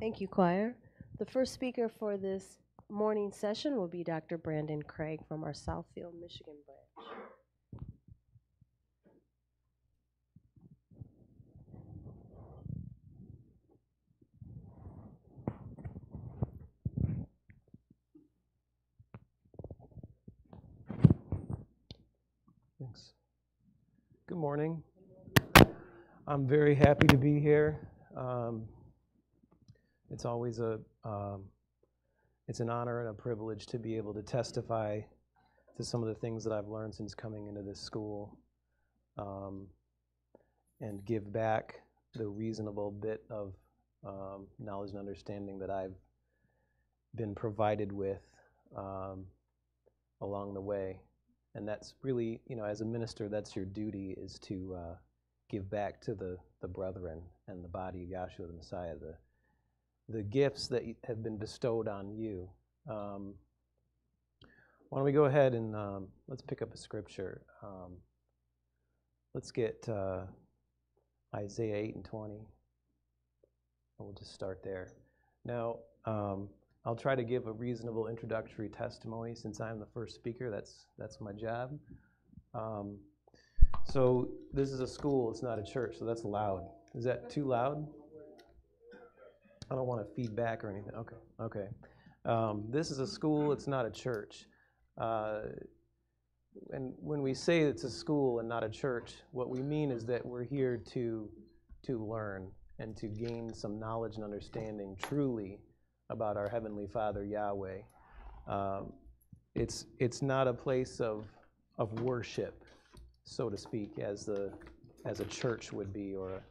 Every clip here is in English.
Thank you, choir. The first speaker for this morning session will be Dr. Brandon Craig from our Southfield, Michigan branch. Thanks. Good morning. I'm very happy to be here. It's always it's an honor and a privilege to be able to testify to some of the things that I've learned since coming into this school, and give back the reasonable bit of knowledge and understanding that I've been provided with along the way. And that's really, as a minister, that's your duty, is to give back to the brethren and the body of Yahshua the Messiah, the gifts that have been bestowed on you. Why don't we go ahead and let's pick up a scripture. Let's get Isaiah 8 and 20. We'll just start there. Now, I'll try to give a reasonable introductory testimony since I'm the first speaker. That's my job. So this is a school, it's not a church, so that's loud. Is that too loud? I don't want to feedback or anything. Okay. This is a school, it's not a church. And when we say it's a school and not a church, what we mean is that we're here to learn and to gain some knowledge and understanding truly about our Heavenly Father, Yahweh. It's not a place of worship, so to speak, as a church would be, or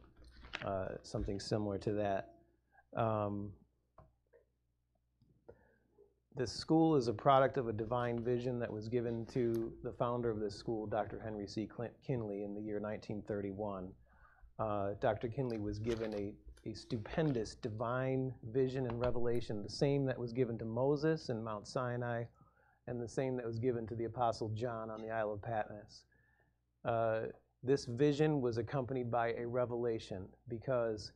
something similar to that. This school is a product of a divine vision that was given to the founder of this school, Dr. Henry C. Kinley, in the year 1931. Dr. Kinley was given a stupendous divine vision and revelation, the same that was given to Moses in Mount Sinai, and the same that was given to the Apostle John on the Isle of Patmos. This vision was accompanied by a revelation, because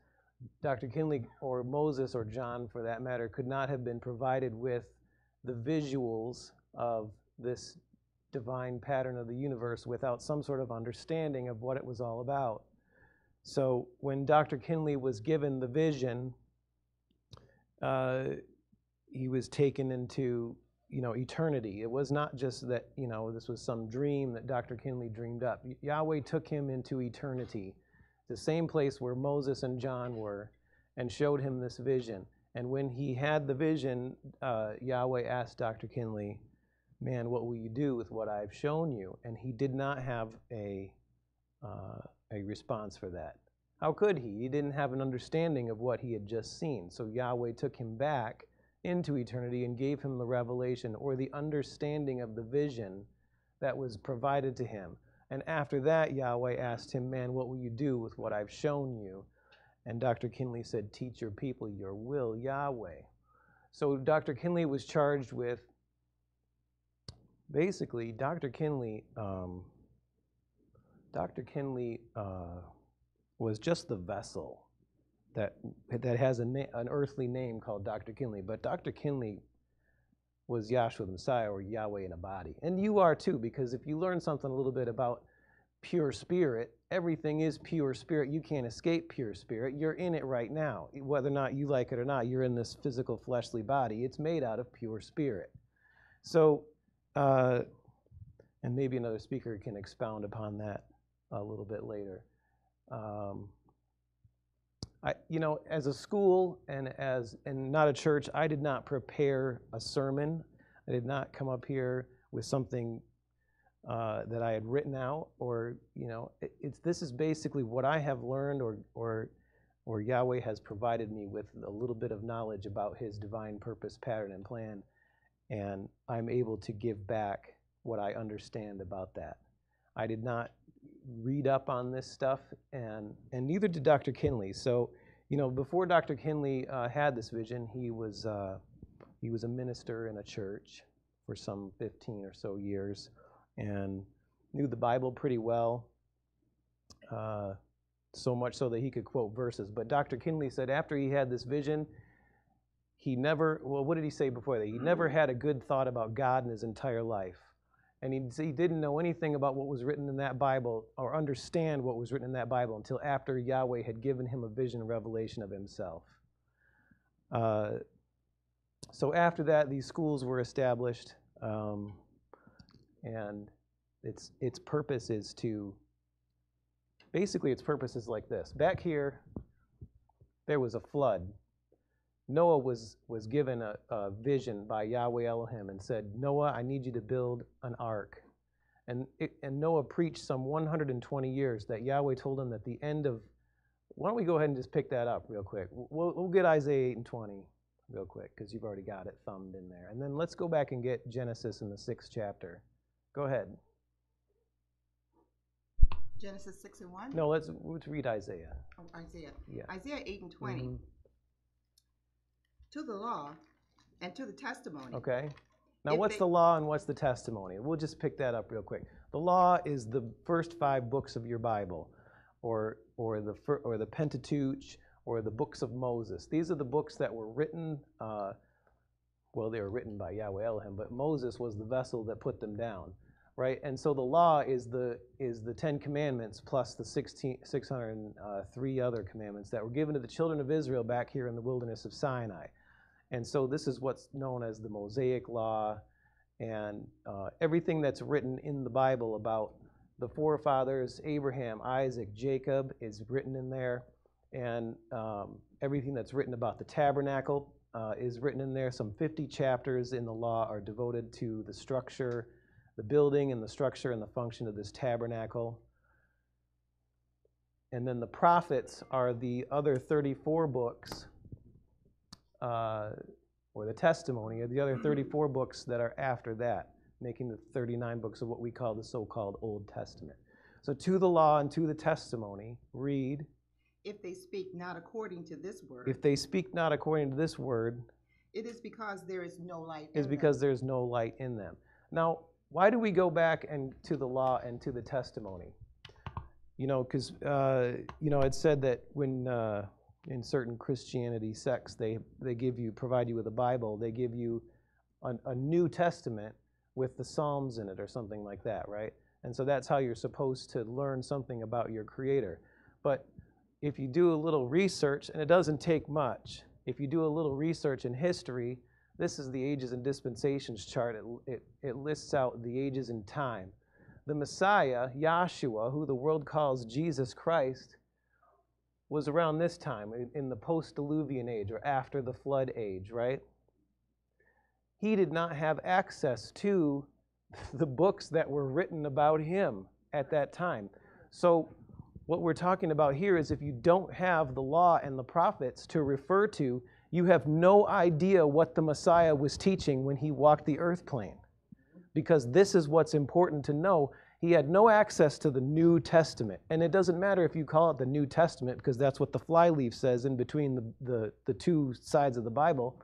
Dr. Kinley, or Moses, or John for that matter, could not have been provided with the visuals of this divine pattern of the universe without some sort of understanding of what it was all about. So when Dr. Kinley was given the vision, he was taken into, eternity. It was not just that, this was some dream that Dr. Kinley dreamed up. Yahweh took him into eternity, the same place where Moses and John were, and showed him this vision. And when he had the vision, Yahweh asked Dr. Kinley, "Man, what will you do with what I've shown you?" And he did not have a response for that. How could he? He didn't have an understanding of what he had just seen. So Yahweh took him back into eternity and gave him the revelation, or the understanding of the vision that was provided to him. And after that, Yahweh asked him, "Man, what will you do with what I've shown you?" And Dr. Kinley said, "Teach your people your will, Yahweh." So Dr. Kinley was charged with, basically, Dr. Kinley was just the vessel that has an earthly name called Dr. Kinley. But Dr. Kinley was Yahshua the Messiah, or Yahweh in a body. And you are too, because if you learn something a little bit about pure spirit, everything is pure spirit. You can't escape pure spirit. You're in it right now. Whether or not you like it or not, you're in this physical fleshly body. It's made out of pure spirit. So, and maybe another speaker can expound upon that a little bit later. As a school and not a church, I did not prepare a sermon. I did not come up here with something that I had written out, or this is basically what I have learned, or Yahweh has provided me with a little bit of knowledge about His divine purpose, pattern, and plan, and I'm able to give back what I understand about that. I did not read up on this stuff, and neither did Dr. Kinley. So, before Dr. Kinley had this vision, he was a minister in a church for some 15 or so years, and knew the Bible pretty well, so much so that he could quote verses. But Dr. Kinley said after he had this vision, he never, well, what did he say before that? He never had a good thought about God in his entire life. And he didn't know anything about what was written in that Bible or understand what was written in that Bible until after Yahweh had given him a vision and revelation of himself. So after that, these schools were established, and its purpose is to, basically its purpose is like this. Back here, there was a flood. Noah was given a vision by Yahweh Elohim and said, Noah, I need you to build an ark. And Noah preached some 120 years that Yahweh told him that the end of, why don't we go ahead and just pick that up real quick. We'll get Isaiah 8 and 20 real quick because you've already got it thumbed in there. And then let's go back and get Genesis in the 6th chapter. Go ahead. Genesis 6 and 1? No, let's read Isaiah. Oh, Isaiah. Yeah. Isaiah 8 and 20. Mm-hmm. To the law and to the testimony. Okay. Now, If what's they- the law and what's the testimony? We'll just pick that up real quick. The law is the first 5 books of your Bible, or the Pentateuch, or the books of Moses. These are the books that were written. Well, they were written by Yahweh Elohim, but Moses was the vessel that put them down, right? And so the law is the 10 commandments plus the 603 other commandments that were given to the children of Israel back here in the wilderness of Sinai. And so this is what's known as the Mosaic Law, and everything that's written in the Bible about the forefathers, Abraham, Isaac, Jacob, is written in there. And everything that's written about the tabernacle is written in there. Some 50 chapters in the law are devoted to the structure, the building and the structure and the function of this tabernacle. And then the prophets are the other 34 books, or the testimony, or the other 34 books that are after that, making the 39 books of what we call the so-called Old Testament. So to the law and to the testimony, read. If they speak not according to this word. If they speak not according to this word, it is because there is no light is in because them. there's no light in them. Now, why do we go back and to the law and to the testimony? Because it said that when in certain Christianity sects they provide you with a Bible, they give you a New Testament with the Psalms in it or something like that, right? And so that's how you're supposed to learn something about your Creator. But if you do a little research, and it doesn't take much, if you do a little research in history, this is the ages and dispensations chart. It lists out the ages in time. The Messiah, Yahshua, who the world calls Jesus Christ, was around this time, in the post-diluvian age, or after the flood age, right? He did not have access to the books that were written about him at that time. So what we're talking about here is if you don't have the law and the prophets to refer to, you have no idea what the Messiah was teaching when he walked the earth plane. Because this is what's important to know. He had no access to the New Testament. And it doesn't matter if you call it the New Testament, because that's what the flyleaf says in between the two sides of the Bible.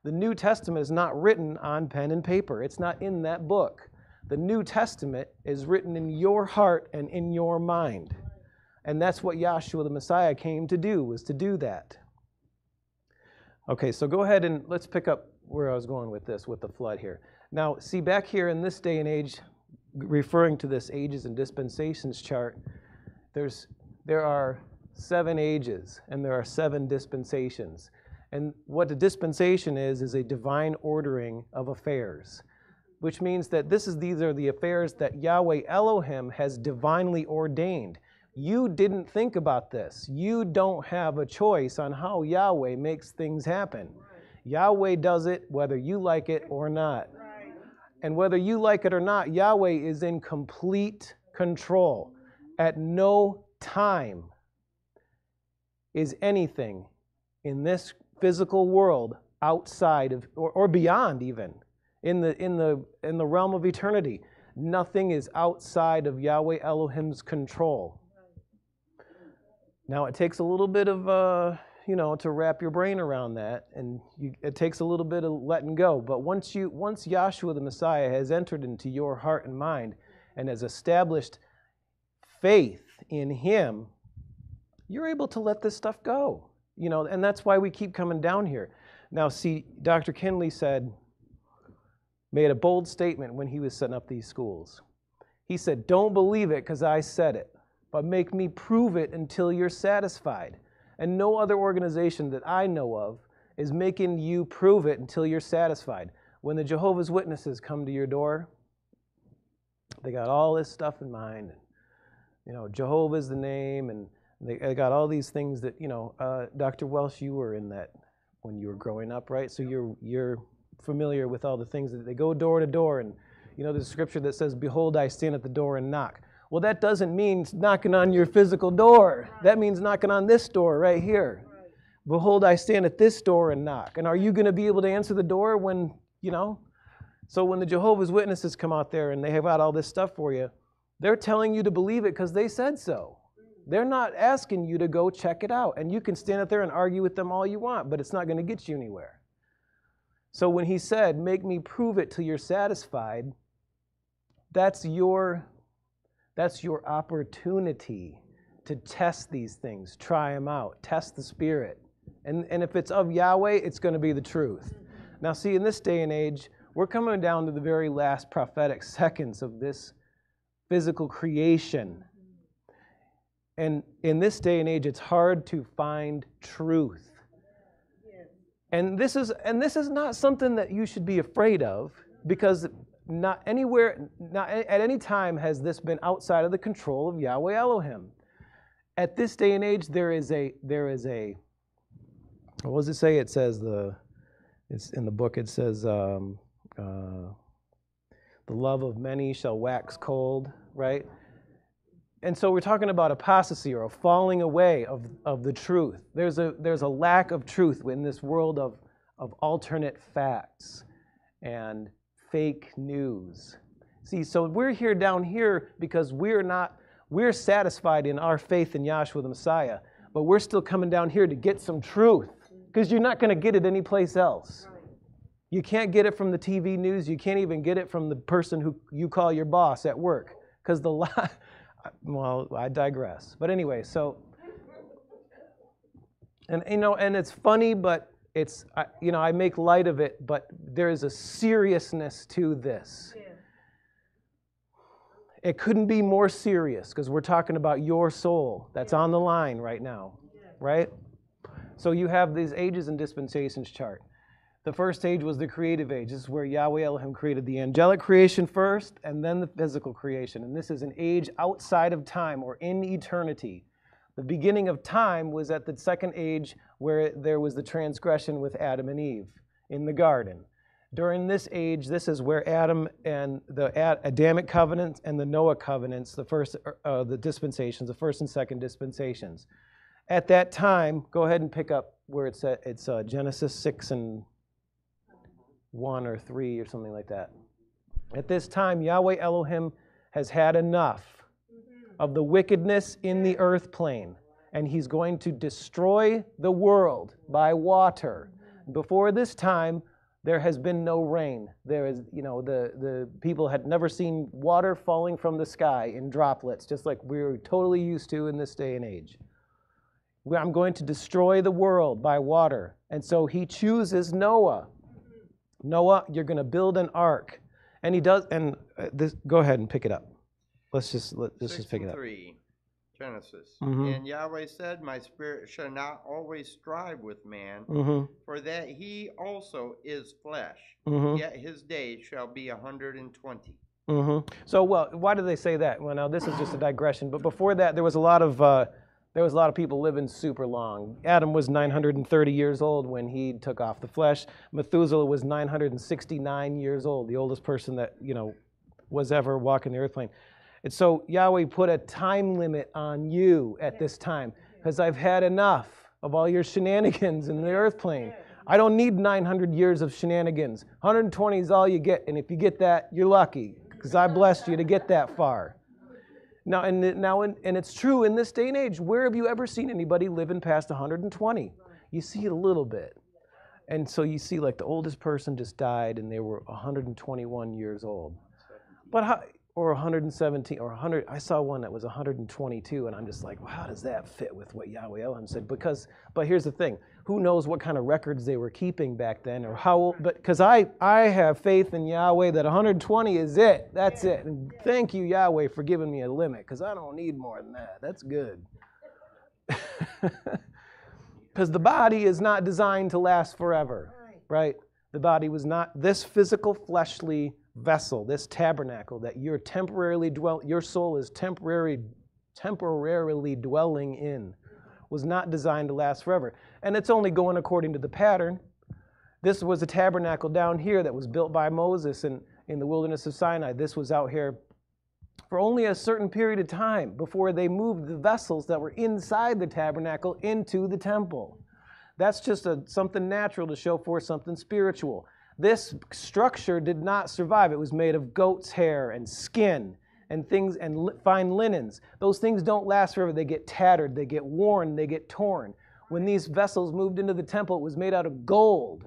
The New Testament is not written on pen and paper. It's not in that book. The New Testament is written in your heart and in your mind. And that's what Yahshua the Messiah came to do, was to do that. Okay, so go ahead and let's pick up where I was going with this, with the flood here. Now, see, back here in this day and age, referring to this ages and dispensations chart, there are 7 ages and there are 7 dispensations. And what a dispensation is a divine ordering of affairs, which means that these are the affairs that Yahweh Elohim has divinely ordained. You didn't think about this. You don't have a choice on how Yahweh makes things happen. Yahweh does it whether you like it or not. And whether you like it or not, Yahweh is in complete control. At no time is anything in this physical world outside of, or beyond even, in the realm of eternity. Nothing is outside of Yahweh Elohim's control. Now, it takes a little bit of, to wrap your brain around that, and it takes a little bit of letting go. But once Yahshua the Messiah has entered into your heart and mind and has established faith in Him, you're able to let this stuff go. And that's why we keep coming down here. Now, see, Dr. Kinley made a bold statement when he was setting up these schools. He said, don't believe it because I said it, but make me prove it until you're satisfied. And no other organization that I know of is making you prove it until you're satisfied. When the Jehovah's Witnesses come to your door, they got all this stuff in mind. You know, Jehovah's the name, and they got all these things that, you know, Dr. Welsh, you were in that when you were growing up, right? So you're familiar with all the things that they go door to door, and you know, there's a scripture that says, behold, I stand at the door and knock. Well, that doesn't mean knocking on your physical door. That means knocking on this door right here. Behold, I stand at this door and knock. And are you going to be able to answer the door when, you know? So when the Jehovah's Witnesses come out there and they have got all this stuff for you, they're telling you to believe it because they said so. They're not asking you to go check it out. And you can stand up there and argue with them all you want, but it's not going to get you anywhere. So when he said, make me prove it till you're satisfied, that's your opportunity to test these things, try them out, test the Spirit. And if it's of Yahweh, it's going to be the truth. Now see, in this day and age, we're coming down to the very last prophetic seconds of this physical creation. And in this day and age, it's hard to find truth. And this is not something that you should be afraid of, because not anywhere, not at any time has this been outside of the control of Yahweh Elohim. At this day and age, there is a, what does it say? It says it's in the book, it says, the love of many shall wax cold, right? And so we're talking about apostasy, or a falling away of the truth. There's a lack of truth in this world of alternate facts and fake news. See, so we're here down here because we're satisfied in our faith in Yahshua the Messiah, but we're still coming down here to get some truth, because you're not going to get it anyplace else. You can't get it from the TV news. You can't even get it from the person who you call your boss at work, because well, I digress. But anyway, so, and you know, and it's funny, but it's, you know, I make light of it, but there is a seriousness to this. Yeah. It couldn't be more serious, because we're talking about your soul that's on the line right now, right? So you have these ages and dispensations chart. The first age was the creative age. This is where Yahweh Elohim created the angelic creation first, and then the physical creation. And this is an age outside of time, or in eternity. The beginning of time was at the second age, where there was the transgression with Adam and Eve in the garden. During this age, this is where Adam and the Adamic covenants and the Noah covenants, the dispensations, the first and second dispensations. At that time, go ahead and pick up where it's at. It's Genesis 6 and 1 or 3 or something like that. At this time, Yahweh Elohim has had enough of the wickedness in the earth plane, and he's going to destroy the world by water. Before this time, there has been no rain. There is, you know, the people had never seen water falling from the sky in droplets, just like we're totally used to in this day and age. I'm going to destroy the world by water. And so he chooses Noah. Noah, you're going to build an ark. And he does, and go ahead and pick it up. Let's just pick it up. 3, Genesis. And Yahweh said, my spirit shall not always strive with man, for that he also is flesh, yet his days shall be 120. So, well, why do they say that? Well, now this is just a digression, but before that, there was a lot of people living super long. Adam was 930 years old when he took off the flesh. Methuselah was 969 years old, the oldest person that, you know, was ever walking the earth plane. And so Yahweh put a time limit on you at this time, because I've had enough of all your shenanigans in the earth plane. I don't need 900 years of shenanigans. 120 is all you get, and if you get that, you're lucky, because I blessed you to get that far. Now, and it's true in this day and age. Where have you ever seen anybody living past 120? You see it a little bit. And so you see, like, the oldest person just died, and they were 121 years old. But or 117 or 100. I saw one that was 122, and I'm just like, well, how does that fit with what Yahweh Elohim said? But here's the thing: who knows what kind of records they were keeping back then, or how? But because I have faith in Yahweh that 120 is it. That's it. And thank you, Yahweh, for giving me a limit, because I don't need more than that. That's good. Because the body is not designed to last forever, right? The body was not this physical, fleshly vessel, this tabernacle that you're your soul is temporarily dwelling in, was not designed to last forever. And it's only going according to the pattern. This was a tabernacle down here that was built by Moses in the wilderness of Sinai. This was out here for only a certain period of time before they moved the vessels that were inside the tabernacle into the temple. That's just something natural to show for something spiritual. This structure did not survive. It was made of goat's hair and skin and things and fine linens. Those things don't last forever. They get tattered, they get worn, they get torn. When these vessels moved into the temple, it was made out of gold.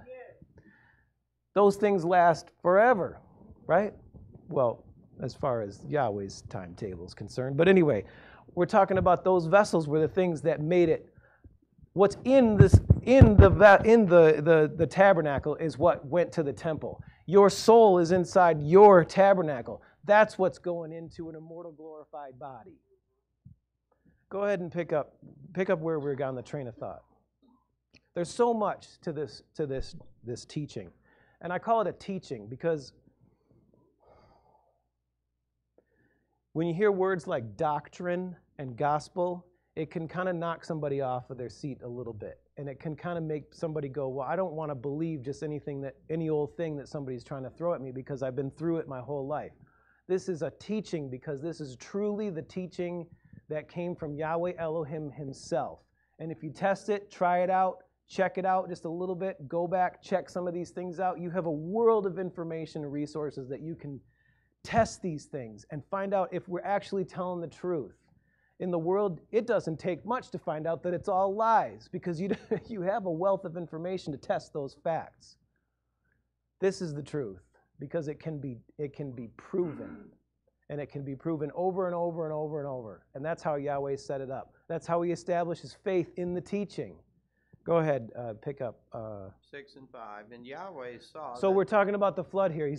Those things last forever, right? Well, as far as Yahweh's timetable is concerned. But anyway, we're talking about those vessels were the things that made it. What's in the tabernacle is what went to the temple. Your soul is inside your tabernacle. That's what's going into an immortal, glorified body. Go ahead and pick up where we're on the train of thought. There's so much to this teaching, and I call it a teaching because when you hear words like doctrine and gospel, it can kind of knock somebody off of their seat a little bit. And it can kind of make somebody go, well, I don't want to believe just any old thing that somebody's trying to throw at me because I've been through it my whole life. This is a teaching because this is truly the teaching that came from Yahweh Elohim himself. And if you test it, try it out, check it out just a little bit, go back, check some of these things out. You have a world of information and resources that you can test these things and find out if we're actually telling the truth. In the world, it doesn't take much to find out that it's all lies because you have a wealth of information to test those facts. This is the truth because it can be proven, and it can be proven over and over and over and over. And that's how Yahweh set it up. That's how he establishes faith in the teaching. Go ahead, pick up 6 and 5. And Yahweh saw. So we're talking about the flood here.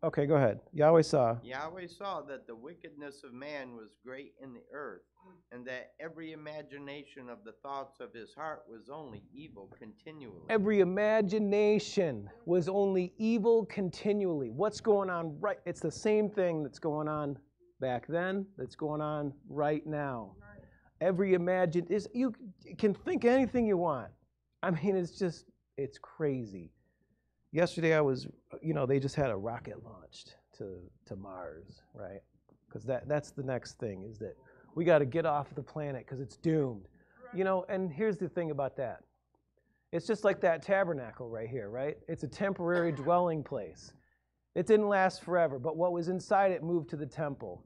Okay, go ahead. Yahweh saw that the wickedness of man was great in the earth, and that every imagination of the thoughts of his heart was only evil continually. Every imagination was only evil continually. What's going on right? It's the same thing that's going on back then that's going on right now. Every you can think anything you want. I mean, it's crazy. Yesterday they just had a rocket launched to Mars, right? Because that's the next thing is that we got to get off the planet because it's doomed. And here's the thing about that. It's just like that tabernacle right here, right? It's a temporary dwelling place. It didn't last forever, but what was inside it moved to the temple.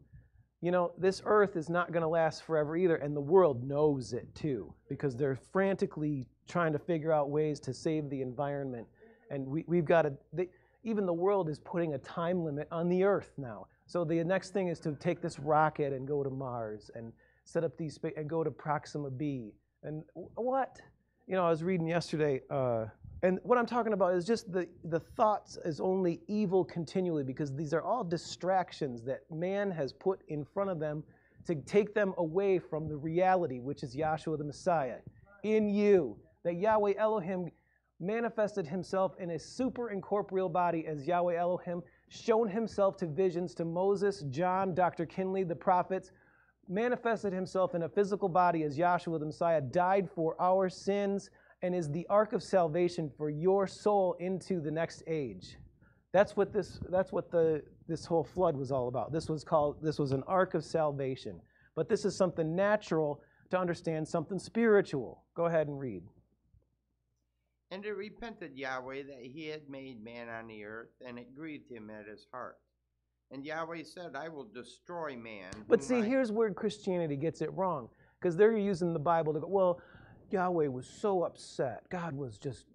This earth is not going to last forever either, and the world knows it too, because they're frantically trying to figure out ways to save the environment. And we've got to, even the world is putting a time limit on the earth now. So the next thing is to take this rocket and go to Mars and set up and go to Proxima B. And what? I was reading yesterday, and what I'm talking about is just the thoughts is only evil continually because these are all distractions that man has put in front of them to take them away from the reality, which is Yahshua the Messiah in you. That Yahweh Elohim manifested himself in a super incorporeal body as Yahweh Elohim, shown himself to visions to Moses, John, Dr. Kinley, the prophets, manifested himself in a physical body as Yahshua the Messiah, died for our sins, and is the ark of salvation for your soul into the next age. That's what this whole flood was all about. This was an ark of salvation. But this is something natural to understand something spiritual. Go ahead and read. And it repented Yahweh that he had made man on the earth, and it grieved him at his heart. And Yahweh said, I will destroy man. But see, here's where Christianity gets it wrong. Because they're using the Bible to go, well, Yahweh was so upset. God was just,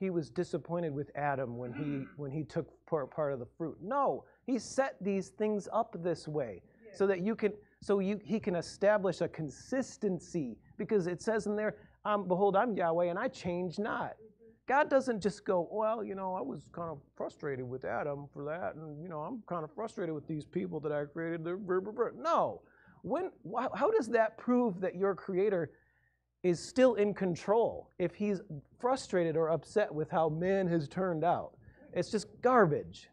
he was disappointed with Adam when he took part of the fruit. No, He set these things up this way so that he can establish a consistency, because it says in there, behold, I'm Yahweh and I change not. God doesn't just go, well, I was kind of frustrated with Adam for that, and I'm kind of frustrated with these people that I created. No. How does that prove that your Creator is still in control if he's frustrated or upset with how man has turned out? It's just garbage.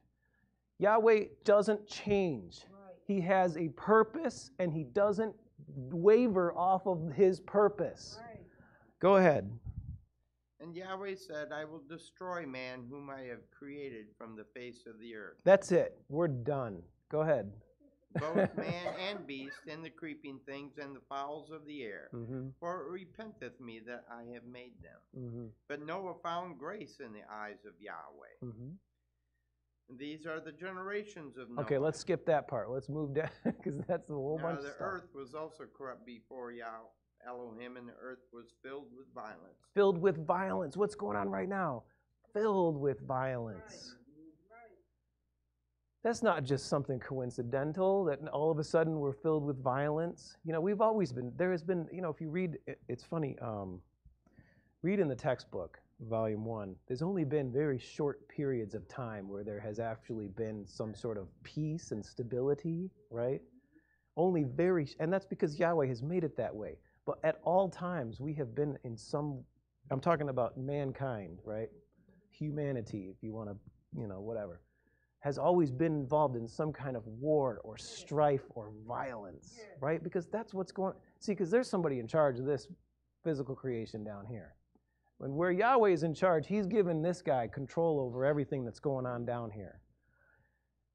Yahweh doesn't change. He has a purpose, and he doesn't waver off of his purpose. Go ahead. And Yahweh said, I will destroy man whom I have created from the face of the earth. That's it. We're done. Go ahead. Both man and beast, and the creeping things, and the fowls of the air. For it repenteth me that I have made them. But Noah found grace in the eyes of Yahweh. And these are the generations of Noah. Okay, let's skip that part. Let's move down, because that's a whole bunch of stuff. The earth was also corrupt before Elohim, and the earth was filled with violence. Filled with violence. What's going on right now? Filled with violence. That's not just something coincidental, that all of a sudden we're filled with violence. We've always been, there has been, if you read, it's funny, read in the textbook, volume 1, there's only been very short periods of time where there has actually been some sort of peace and stability, right? Only and that's because Yahweh has made it that way. But at all times, we have been in I'm talking about mankind, right? Humanity, if you want to, whatever, has always been involved in some kind of war or strife or violence, right? Because that's what's going on. See, because there's somebody in charge of this physical creation down here. Where Yahweh is in charge, he's given this guy control over everything that's going on down here.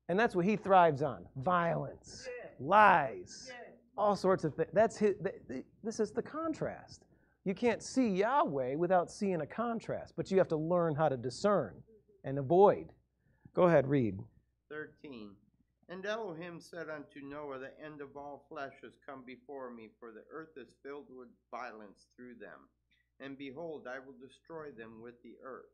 And that's what he thrives on. Violence, lies, all sorts of things. This is the contrast. You can't see Yahweh without seeing a contrast, but you have to learn how to discern and avoid. Go ahead, read. 13. And Elohim said unto Noah, the end of all flesh has come before me, for the earth is filled with violence through them. And behold, I will destroy them with the earth.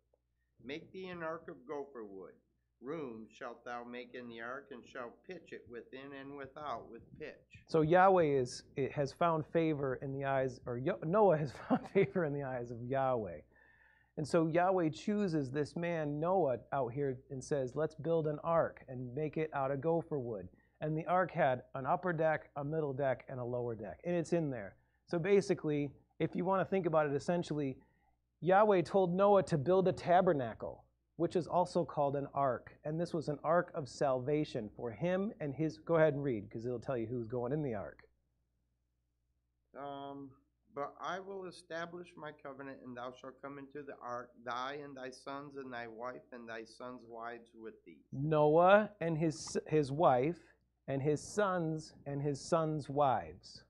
Make thee an ark of gopher wood. Rooms shalt thou make in the ark, and shalt pitch it within and without with pitch. So Yahweh has found favor in the eyes, or Noah has found favor in the eyes of Yahweh. And so Yahweh chooses this man, Noah, out here and says, let's build an ark and make it out of gopher wood. And the ark had an upper deck, a middle deck, and a lower deck. And it's in there. So basically, if you want to think about it, essentially, Yahweh told Noah to build a tabernacle, which is also called an ark. And this was an ark of salvation for him and his... Go ahead and read, because it'll tell you who's going in the ark. But I will establish my covenant, and thou shalt come into the ark, thy and thy sons and thy wife and thy sons' wives with thee. Noah and his wife and his sons wives.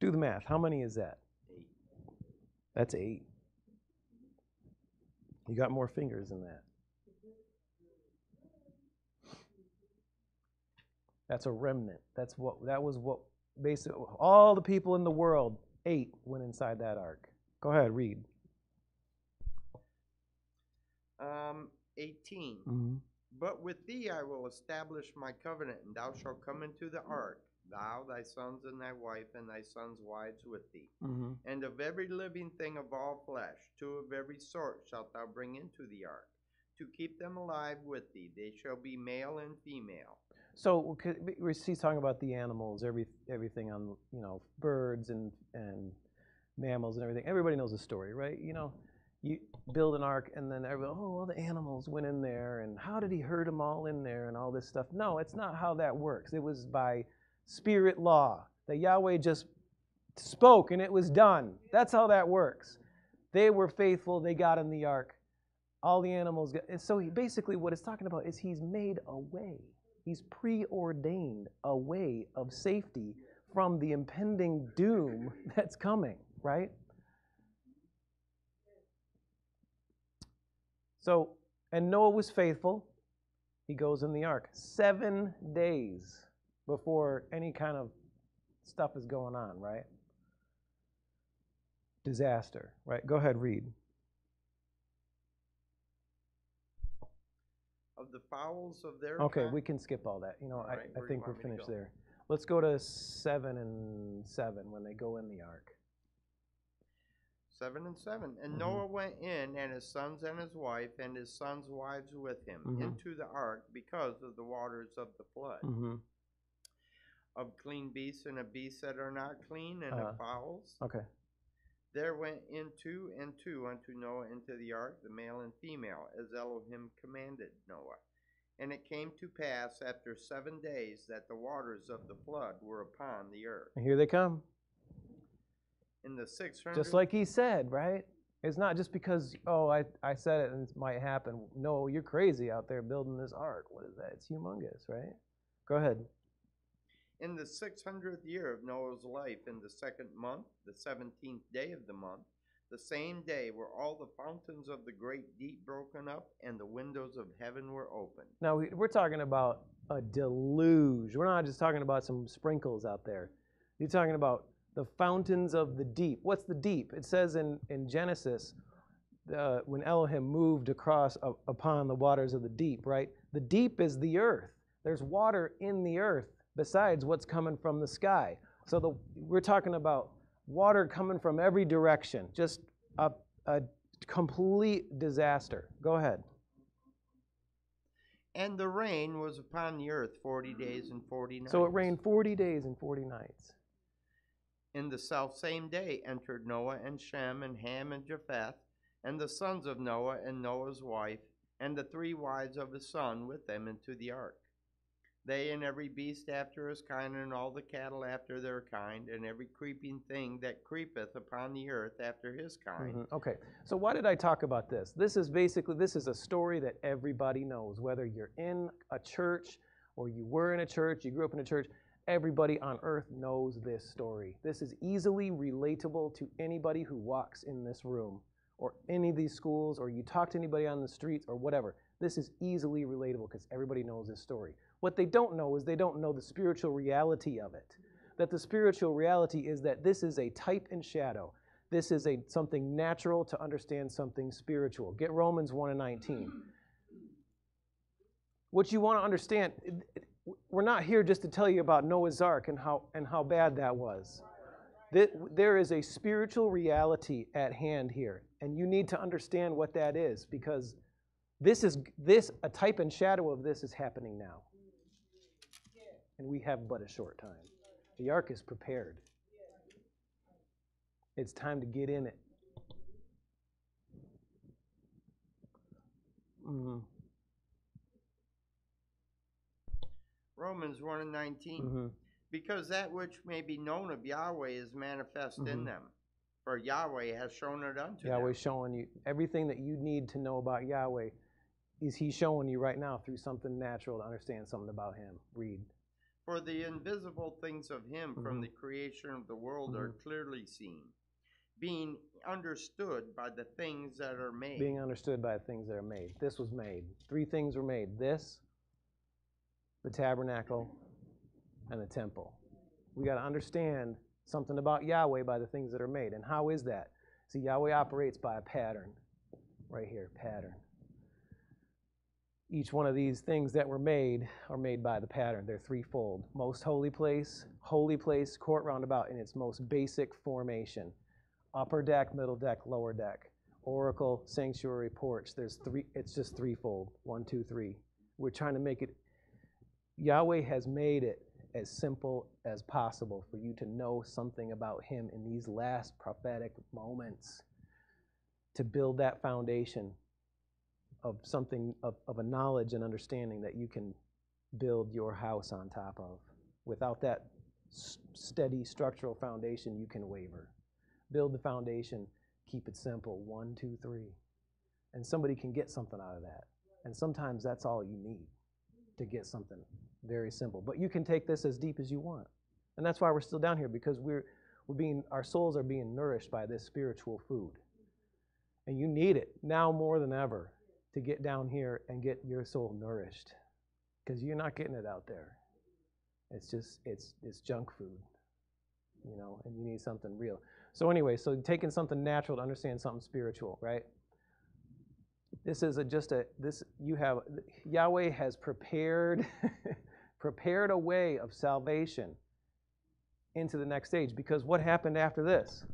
Do the math. How many is that? 8. That's 8. You got more fingers than that. That's a remnant. That was what basically all the people in the world, 8 went inside that ark. Go ahead, read. 18. Mm-hmm. But with thee I will establish my covenant, and thou shalt come into the ark, thou, thy sons, and thy wife, and thy sons' wives with thee. Mm-hmm. And of every living thing of all flesh, 2 of every sort shalt thou bring into the ark, to keep them alive with thee. They shall be male and female. So he's talking about the animals, everything on, birds and mammals and everything. Everybody knows the story, right? You build an ark, and then everybody, all the animals went in there, and how did he herd them all in there and all this stuff? No, it's not how that works. It was by spirit law that Yahweh just spoke, and it was done. That's how that works. They were faithful. They got in the ark. All the animals got. And so basically what it's talking about is he's made a way. He's preordained a way of safety from the impending doom that's coming, right? So, and Noah was faithful. He goes in the ark 7 days before any kind of stuff is going on, right? Disaster, right? Go ahead, read. of the fowls of their Okay, kind. we can skip all that. All right, I where do you think we're want me to finished go? there. Let's go to 7 and 7 when they go in the ark. 7 and 7. And Mhm. Noah went in, and his sons and his wife, and his sons' wives with him, Mhm. into the ark because of the waters of the flood. Mm-hmm. Of clean beasts and of beasts that are not clean, and Uh-huh. of fowls. Okay. There went in two and two unto Noah into the ark, the male and female, as Elohim commanded Noah. And it came to pass after 7 days that the waters of the flood were upon the earth. And here they come. In the 600th, Just like he said, right? It's not just because, oh, I said it and it might happen. No, you're crazy out there building this ark. What is that? It's humongous, right? Go ahead. in the 600th year of Noah's life, in the 2nd month, the 17th day of the month, the same day were all the fountains of the great deep broken up, and the windows of heaven were opened. Now, we're talking about a deluge. We're not just talking about some sprinkles out there. You're talking about the fountains of the deep. What's the deep? It says in Genesis, when Elohim moved across upon the waters of the deep, right? The deep is the earth. There's water in the earth besides what's coming from the sky. So we're talking about water coming from every direction. Just a complete disaster. Go ahead. And the rain was upon the earth 40 days and 40 nights. So it rained 40 days and 40 nights. In the selfsame day entered Noah and Shem and Ham and Japheth, and the sons of Noah and Noah's wife, and the 3 wives of his son with them into the ark. They and every beast after his kind, and all the cattle after their kind, and every creeping thing that creepeth upon the earth after his kind. Mm-hmm. Okay, so why did I talk about this? This is a story that everybody knows, whether you're in a church or you were in a church, you grew up in a church, everybody on earth knows this story. This is easily relatable to anybody who walks in this room or any of these schools, or you talk to anybody on the streets or whatever. This is easily relatable because everybody knows this story. What they don't know is they don't know the spiritual reality of it. That the spiritual reality is that this is a type and shadow. This is something natural to understand something spiritual. Get Romans 1:19. What you want to understand, we're not here just to tell you about Noah's Ark and how bad that was. There is a spiritual reality at hand here, and you need to understand what that is, because a type and shadow of this is happening now. And we have but a short time. The ark is prepared. It's time to get in it. Mm-hmm. Romans 1:19. Mm-hmm. Because that which may be known of Yahweh is manifest in them. For Yahweh has shown it unto them. Yahweh's showing you everything that you need to know about Yahweh. Is he showing you right now through something natural to understand something about him? Read. For the invisible things of him from the creation of the world are clearly seen, being understood by the things that are made. Being understood by the things that are made. This was made. 3 things were made. This, the tabernacle, and the temple. We got to understand something about Yahweh by the things that are made. And how is that? See, Yahweh operates by a pattern. Right here, pattern. Each one of these things that were made are made by the pattern. They're threefold. Most holy place, court roundabout in its most basic formation. Upper deck, middle deck, lower deck. Oracle, sanctuary, porch. It's just threefold. 1, 2, 3. We're trying to make it. Yahweh has made it as simple as possible for you to know something about him in these last prophetic moments, to build that foundation of something, of a knowledge and understanding that you can build your house on top of. Without that steady structural foundation, you can waver. Build the foundation, keep it simple, 1, 2, 3. And somebody can get something out of that. And sometimes that's all you need to get something very simple. But you can take this as deep as you want. And that's why we're still down here, because our souls are being nourished by this spiritual food. And you need it now more than ever to get down here and get your soul nourished, because you're not getting it out there. It's just, it's junk food, and you need something real. So anyway, so taking something natural to understand something spiritual, right? This is Yahweh has prepared prepared a way of salvation into the next age, because what happened after this?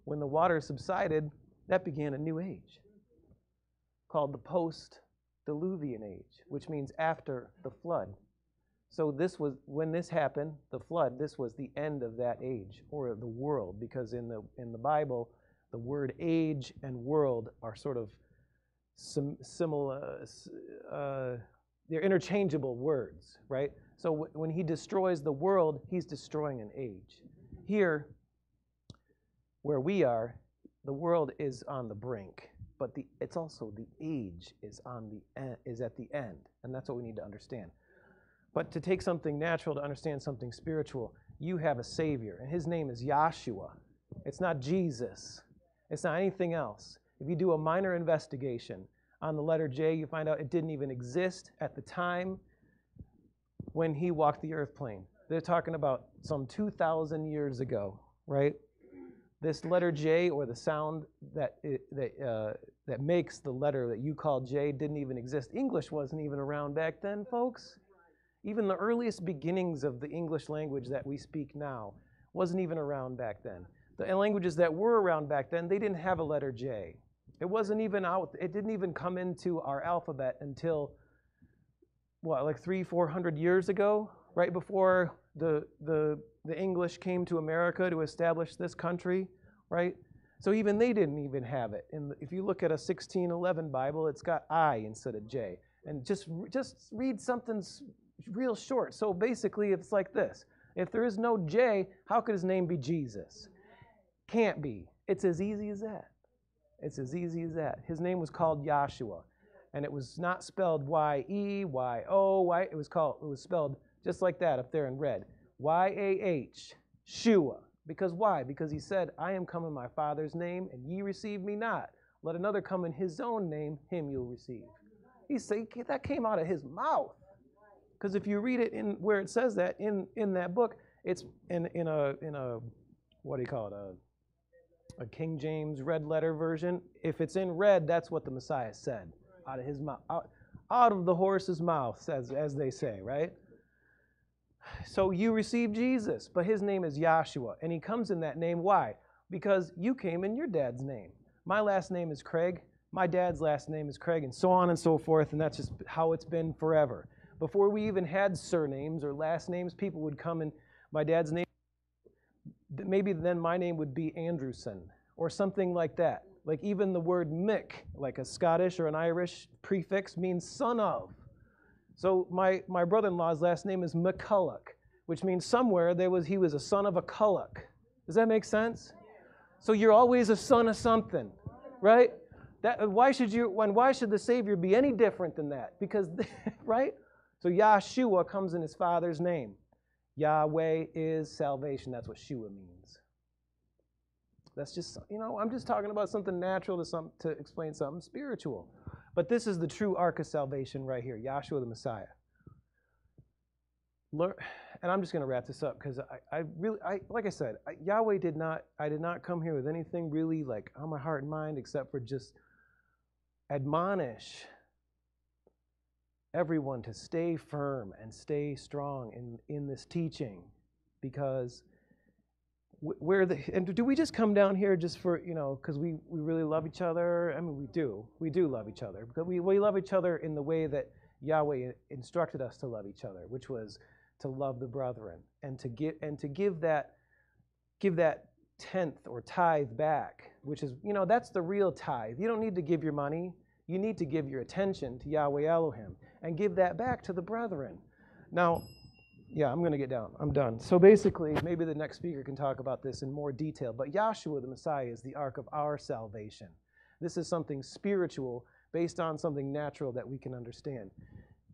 When the water subsided, that began a new age called the post-diluvian age, which means after the flood. So this was, when this happened, the flood, this was the end of that age, or the world, because in the Bible, the word age and world are sort of similar, they're interchangeable words, right? So when he destroys the world, he's destroying an age. Here, where we are, the world is on the brink, but it's also the age is at the end, and that's what we need to understand. But to take something natural to understand something spiritual, you have a Savior, and his name is Yahshua. It's not Jesus. It's not anything else. If you do a minor investigation on the letter J, you find out it didn't even exist at the time when he walked the earth plane. They're talking about some 2,000 years ago, right? This letter J, or the sound that makes the letter that you call J, didn't even exist. English wasn't even around back then, folks. Even the earliest beginnings of the English language that we speak now wasn't even around back then. The languages that were around back then, they didn't have a letter J. It wasn't even out, it didn't even come into our alphabet until, what, like 300-400 years ago? Right before the English came to America to establish this country, right? So even they didn't even have it. If you look at a 1611 Bible, it's got I instead of J. And just read something real short. So basically, it's like this. If there is no J, how could his name be Jesus? Can't be. It's as easy as that. It's as easy as that. His name was called Yahshua, and it was not spelled Y-E-Y-O, it was spelled just like that up there in red. Y-A-H, Shua. Because why? Because he said, I am come in my Father's name, and ye receive me not. Let another come in his own name, him you'll receive. He said that came out of his mouth. Because if you read it in where it says that in that book, it's in a what do you call it, a King James red letter version. If it's in red, that's what the Messiah said out of his mouth, out of the horse's mouth, as they say, right? So you receive Jesus, but his name is Yahshua, and he comes in that name. Why? Because you came in your dad's name. My last name is Craig. My dad's last name is Craig, and so on and so forth, and that's just how it's been forever. Before we even had surnames or last names, people would come in my dad's name. Maybe then my name would be Andrewson or something like that. Like even the word Mick, like a Scottish or an Irish prefix, means son of. So my brother-in-law's last name is McCulloch, which means somewhere he was a son of a Culloch. Does that make sense? So you're always a son of something, right? Why should the Savior be any different than that? Because, right? So Yahshua comes in his Father's name. Yahweh is salvation. That's what Shua means. That's just, I'm just talking about something natural to explain something spiritual. But this is the true ark of salvation right here, Yahshua the Messiah. And I'm just going to wrap this up because like I said, Yahweh I did not come here with anything really like on my heart and mind except for just admonish everyone to stay firm and stay strong in this teaching, because and do we just come down here just for, because we really love each other? I mean, we do love each other, because we love each other in the way that Yahweh instructed us to love each other, which was to love the brethren and to give that tenth or tithe back, which is, that's the real tithe. You don't need to give your money. You need to give your attention to Yahweh Elohim and give that back to the brethren. Now, yeah, I'm going to get down. I'm done. So basically, maybe the next speaker can talk about this in more detail, but Yahshua the Messiah is the ark of our salvation. This is something spiritual based on something natural that we can understand.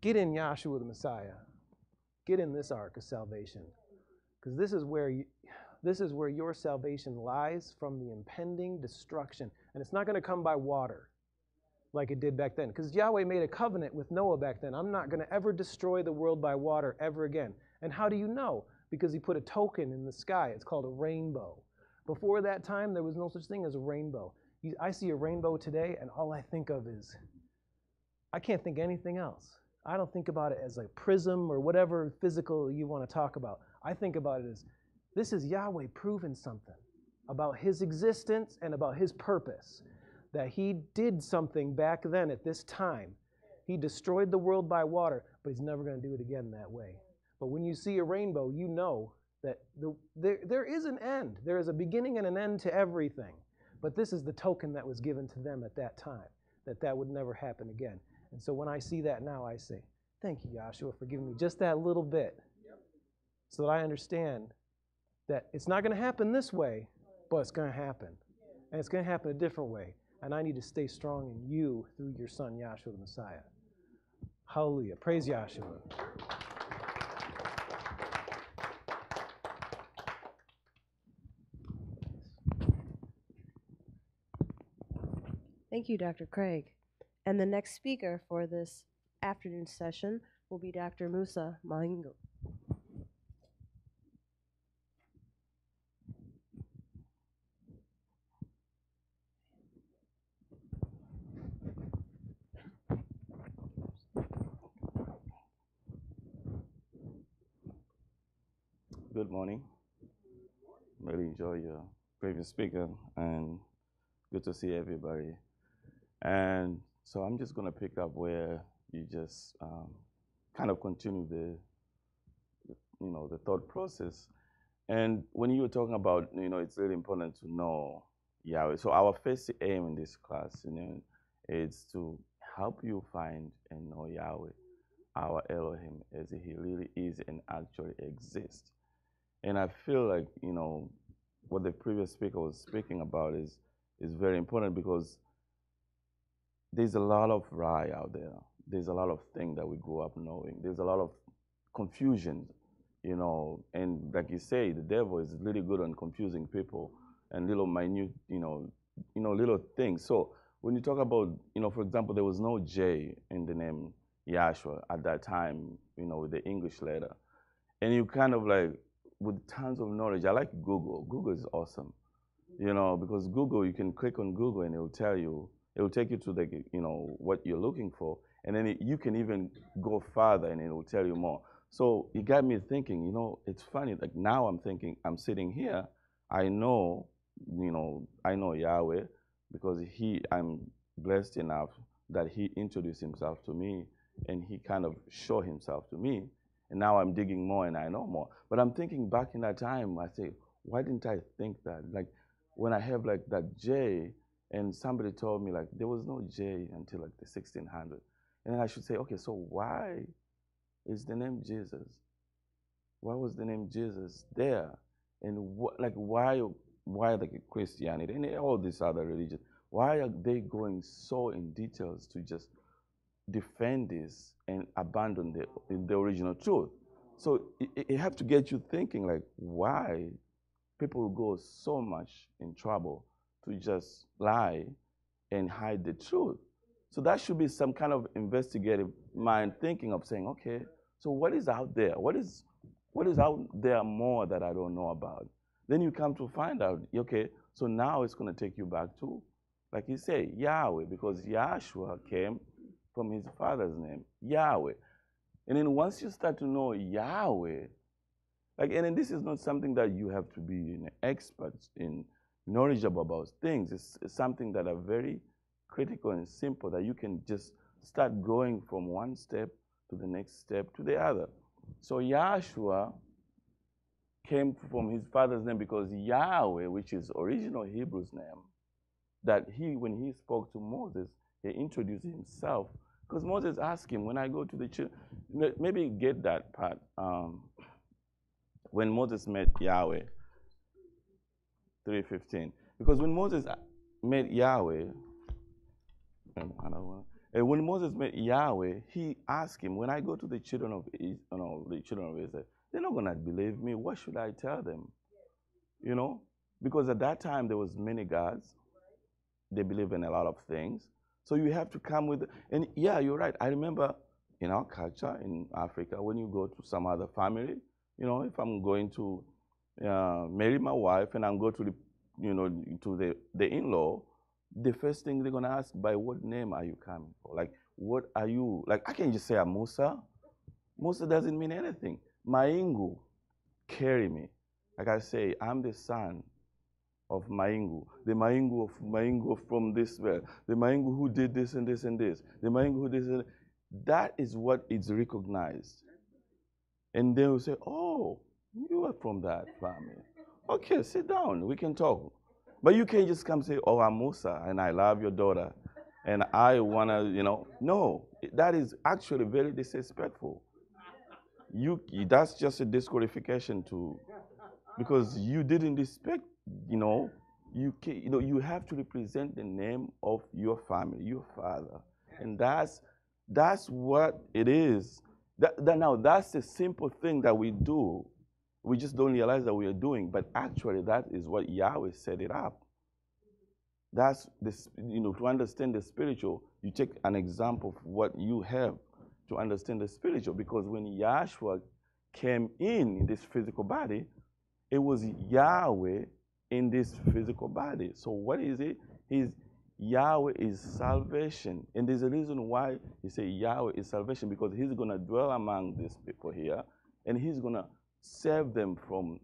Get in Yahshua the Messiah. Get in this ark of salvation, because this is where your salvation lies from the impending destruction. And it's not going to come by water like it did back then, because Yahweh made a covenant with Noah back then. I'm not going to ever destroy the world by water ever again. And how do you know? Because he put a token in the sky. It's called a rainbow. Before that time, there was no such thing as a rainbow. I see a rainbow today, and all I think of is I can't think of anything else. I don't think about it as a prism or whatever physical you want to talk about. I think about it as this is Yahweh proving something about his existence and about his purpose, that he did something back then at this time. He destroyed the world by water, but he's never going to do it again that way. But when you see a rainbow, you know that there is an end. There is a beginning and an end to everything. But this is the token that was given to them at that time, that would never happen again. And so when I see that now, I say, thank you, Yahshua, for giving me just that little bit so that I understand that it's not going to happen this way, but it's going to happen. And it's going to happen a different way. And I need to stay strong in you through your son, Yahshua the Messiah. Hallelujah. Praise Yahshua. Thank you, Dr. Craig. And the next speaker for this afternoon session will be Dr. Musa Mahingo. Good morning. Really enjoy your previous speaker, and good to see everybody. And so I'm just going to pick up where you just kind of continue the thought process. And when you were talking about, it's really important to know Yahweh. So our first aim in this class, is to help you find and know Yahweh, our Elohim, as he really is and actually exists. And I feel like, what the previous speaker was speaking about is very important, because there's a lot of lie out there. There's a lot of things that we grew up knowing. There's a lot of confusion, and like you say, the devil is really good on confusing people and little minute, little things. So when you talk about, for example, there was no J in the name Yahshua at that time, with the English letter. And you kind of like, with tons of knowledge, I like Google. Google is awesome, because Google, you can click on Google and it will tell you, it will take you to the, what you're looking for. And then you can even go farther and it will tell you more. So it got me thinking, it's funny, like now I'm thinking, I'm sitting here, I know Yahweh, because I'm blessed enough that he introduced himself to me and he kind of showed himself to me. And now I'm digging more and I know more. But I'm thinking back in that time, I say, why didn't I think that? Like when I have like that J, and somebody told me like there was no J until like the 1600s. And then I should say, okay, so why is the name Jesus? Why was the name Jesus there? And why like Christianity and all these other religions, why are they going so in details to just defend this and abandon the original truth? So it have to get you thinking like why people go so much in trouble to just lie and hide the truth. So that should be some kind of investigative mind thinking of saying, okay, so what is out there? What is out there more that I don't know about? Then you come to find out, okay, so now it's going to take you back to, like you say, Yahweh, because Yahshua came from his father's name, Yahweh. And then once you start to know Yahweh, and then this is not something that you have to be an expert in, knowledgeable about things. It's something that are very critical and simple, that you can just start going from one step to the next step to the other. So Yahshua came from his father's name because Yahweh, which is original Hebrew's name, that when he spoke to Moses, he introduced himself. Because Moses asked him, when I go to the church, maybe get that part. When Moses met Yahweh, 3:15. Because when Moses met Yahweh, and when Moses met Yahweh, he asked him, when I go to the children of Israel, they're not going to believe me. What should I tell them? Because at that time there was many gods. They believe in a lot of things. So you have to come with, and yeah, you're right. I remember in our culture in Africa, when you go to some other family, if I'm going to marry my wife and I'm going to the in-law, the first thing they're going to ask, by what name are you coming for? Like, what are you? Like, I can just say I'm Musa. Musa doesn't mean anything. Maingu, carry me. Like I say, I'm the son of Maingu. The Maingu from this well. The Maingu who did this and this and this. The Maingu who did this. That is what is recognized. And they will say, oh, you are from that family. Okay, sit down. We can talk. But you can't just come say, oh, I'm Musa, and I love your daughter, and I want to, No, that is actually very disrespectful. That's just a disqualification because you didn't respect, you have to represent the name of your family, your father. And that's what it is. Now, that's a simple thing that we do. We just don't realize that we are doing, but actually that is what Yahweh set it up. That's this, to understand the spiritual, you take an example of what you have to understand the spiritual. Because when Yahshua came in this physical body, it was Yahweh in this physical body. So what is it? Yahweh is salvation. And there's a reason why he say Yahweh is salvation, because he's going to dwell among these people here, and he's going to save them from,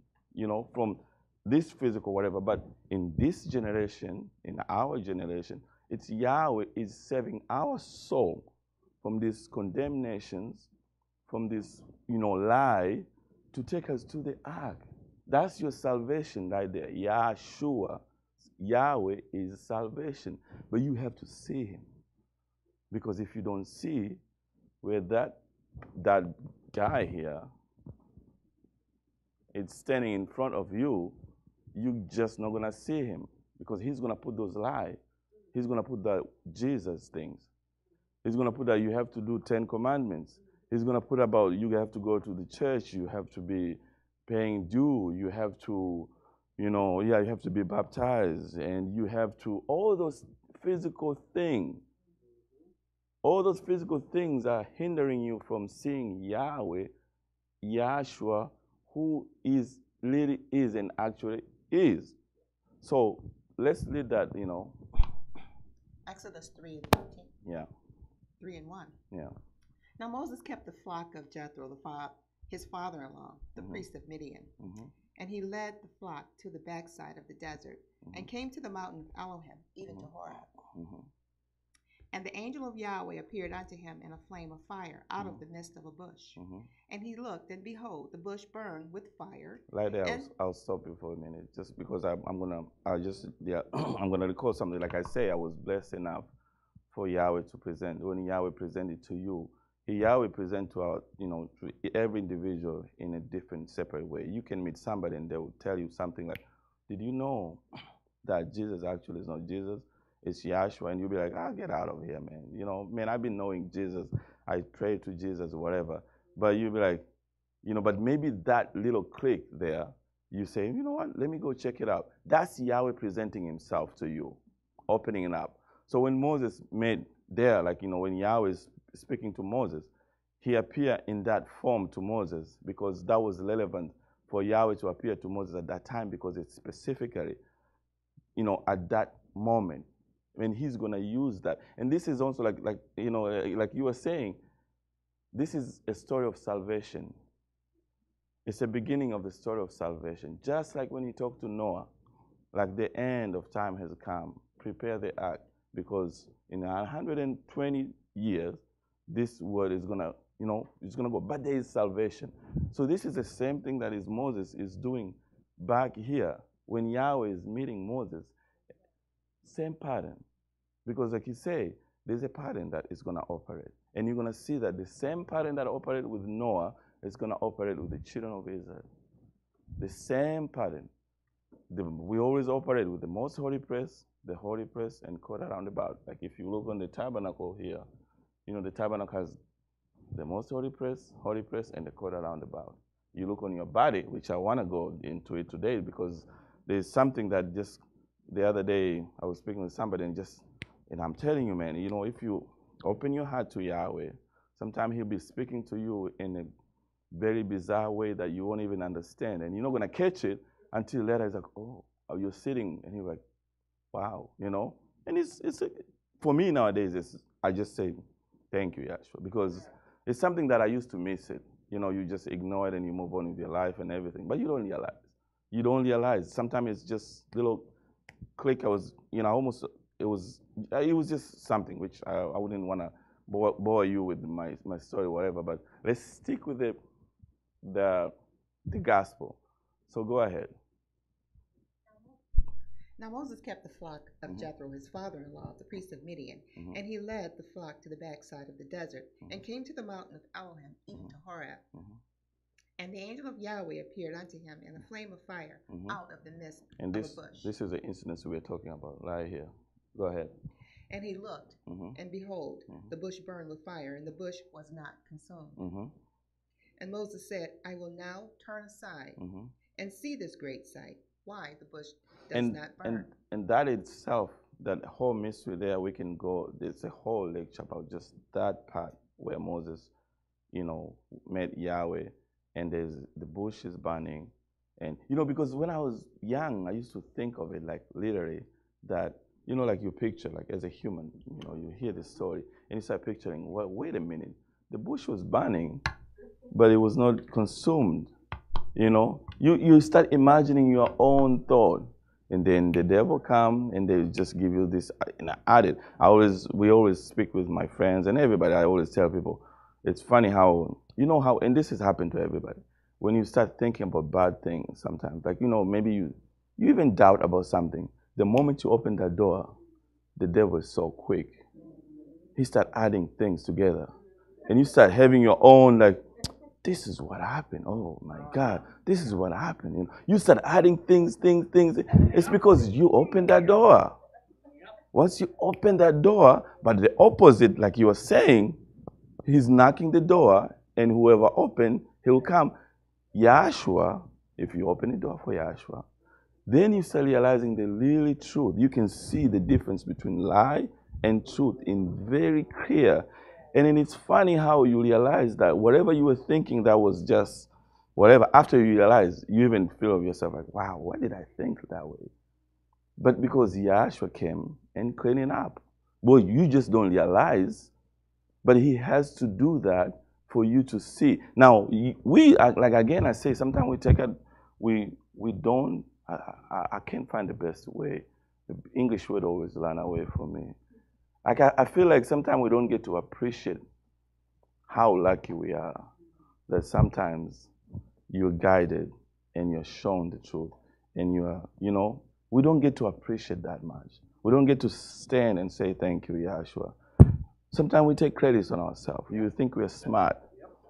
from this physical whatever. But in this generation, in our generation, it's Yahweh is saving our soul from these condemnations, from this, lie, to take us to the ark. That's your salvation right there. Yahshua, Yahweh is salvation. But you have to see him. Because if you don't see where that guy here is standing in front of you, you're just not going to see him. Because he's going to put those lies. He's going to put the Jesus things. He's going to put that you have to do 10 commandments. He's going to put about you have to go to the church. You have to be paying due. You have to, you have to be baptized. And you have to, all those physical things. All those physical things are hindering you from seeing Yahweh, Yahshua, who is, really is, and actually is. So let's read that, Exodus 3 and 13. Yeah. 3 and 1. Yeah. Now Moses kept the flock of Jethro, his father-in-law, the priest of Midian. And he led the flock to the backside of the desert and came to the mountain of Elohim, even to Horeb. And the angel of Yahweh appeared unto him in a flame of fire out of the midst of a bush. And he looked, and behold, the bush burned with fire. Right there, I'll stop you for a minute, just because I'm gonna recall something. Like I say, I was blessed enough for Yahweh to present. When Yahweh presented to you, Yahweh present to our, to every individual in a different, separate way. You can meet somebody and they will tell you something like, "Did you know that Jesus actually is not Jesus? It's Yahshua," and you'll be like, get out of here, man. Man, I've been knowing Jesus. I pray to Jesus, whatever. But you'll be like, but maybe that little click there, you say, you know what, let me go check it out. That's Yahweh presenting himself to you, opening it up. So when Moses made there, when Yahweh is speaking to Moses, he appeared in that form to Moses because that was relevant for Yahweh to appear to Moses at that time, because it's specifically, at that moment. And he's going to use that. And this is also like you were saying, this is a story of salvation. It's a beginning of the story of salvation. Just like when you talk to Noah, like the end of time has come. Prepare the ark, because in 120 years, this world is going to, it's going to go. But there is salvation. So this is the same thing that Moses is doing back here. When Yahweh is meeting Moses, same pattern. Because like you say, there's a pattern that is going to operate. And you're going to see that the same pattern that operated with Noah is going to operate with the children of Israel. The same pattern. We always operate with the most holy place, the holy place, and court around about. Like if you look on the tabernacle here, the tabernacle has the most holy place, and the court around about. You look on your body, which I want to go into it today, because there's something that just the other day I was speaking with somebody, and I'm telling you, man, if you open your heart to Yahweh, sometimes he'll be speaking to you in a very bizarre way that you won't even understand. And you're not going to catch it until later. It's like, oh, you're sitting, and you're like, wow, And it's for me nowadays, I just say, Thank you, Yahshua. Because it's something that I used to miss it. You know, you just ignore it and you move on with your life and everything. But you don't realize. You don't realize. Sometimes it's just little click. I was, you know, almost, it was just something which I wouldn't want to bore you with my story or whatever. But let's stick with the gospel. So go ahead. Now Moses kept the flock of Jethro, his father-in-law, the priest of Midian, and he led the flock to the backside of the desert, and came to the mountain of Elohim, even to Horeb. And the angel of Yahweh appeared unto him in a flame of fire out of the midst of a bush. This is the incident we're talking about right here. Go ahead. And he looked, and behold, the bush burned with fire, and the bush was not consumed. And Moses said, I will now turn aside and see this great sight, why the bush does not burn. And that itself, that whole mystery there, we can go, there's a whole lecture about just that part where Moses, you know, met Yahweh, and there's the bush is burning. And, you know, because when I was young, I used to think of it like literally that, you know, like you picture, like as a human, you know, you hear this story and you start picturing, well, wait a minute, the bush was burning, but it was not consumed. You know, you start imagining your own thought, and then the devil come and they just give you this added. We always speak with my friends and everybody. I always tell people, it's funny how, you know how, and this has happened to everybody, when you start thinking about bad things sometimes, like, you know, maybe you even doubt about something. The moment you open that door, the devil is so quick. He start adding things together, and you start having your own, like, this is what happened. Oh my God, this is what happened. You know, you start adding things. It's because you opened that door. Once you open that door, but the opposite, like you were saying, he's knocking the door, and whoever opened, he'll come. Yahshua, if you open the door for Yahshua, then you start realizing the really truth. You can see the difference between lie and truth in very clear. And then it's funny how you realize that whatever you were thinking that was just whatever, after you realize, you even feel of yourself like, wow, why did I think that way? But because Yahshua came and cleaned it up. Well, you just don't realize, but he has to do that for you to see. Now, we, like again, I say, sometimes we take it, we don't, I can't find the best way. The English word always run away from me. I feel like sometimes we don't get to appreciate how lucky we are that sometimes you're guided and you're shown the truth, and you know, we don't get to appreciate that much. We don't get to stand and say, thank you, Yahshua. Sometimes we take credits on ourselves. You think we're smart.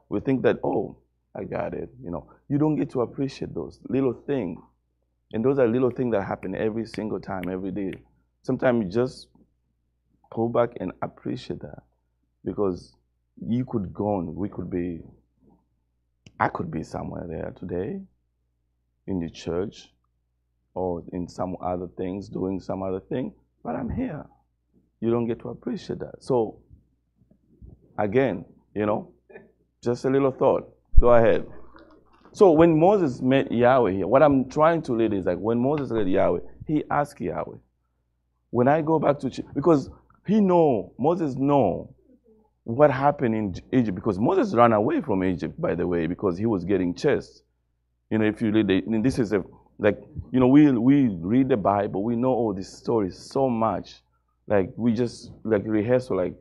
We think that, oh, I got it. You know, you don't get to appreciate those little things. And those are little things that happen every single time, every day. Sometimes you just pull back and appreciate that, because you could go on, I could be somewhere there today in the church or in some other things, doing some other thing, but I'm here. You don't get to appreciate that. So again, you know, just a little thought. Go ahead. So when Moses met Yahweh here, what I'm trying to lead is like when Moses met Yahweh, he asked Yahweh, when I go back to, because Moses know what happened in Egypt, because Moses ran away from Egypt, by the way, because he was getting chased. You know, if you read this is like, you know, we read the Bible, we know all these stories so much, like we just like rehearse like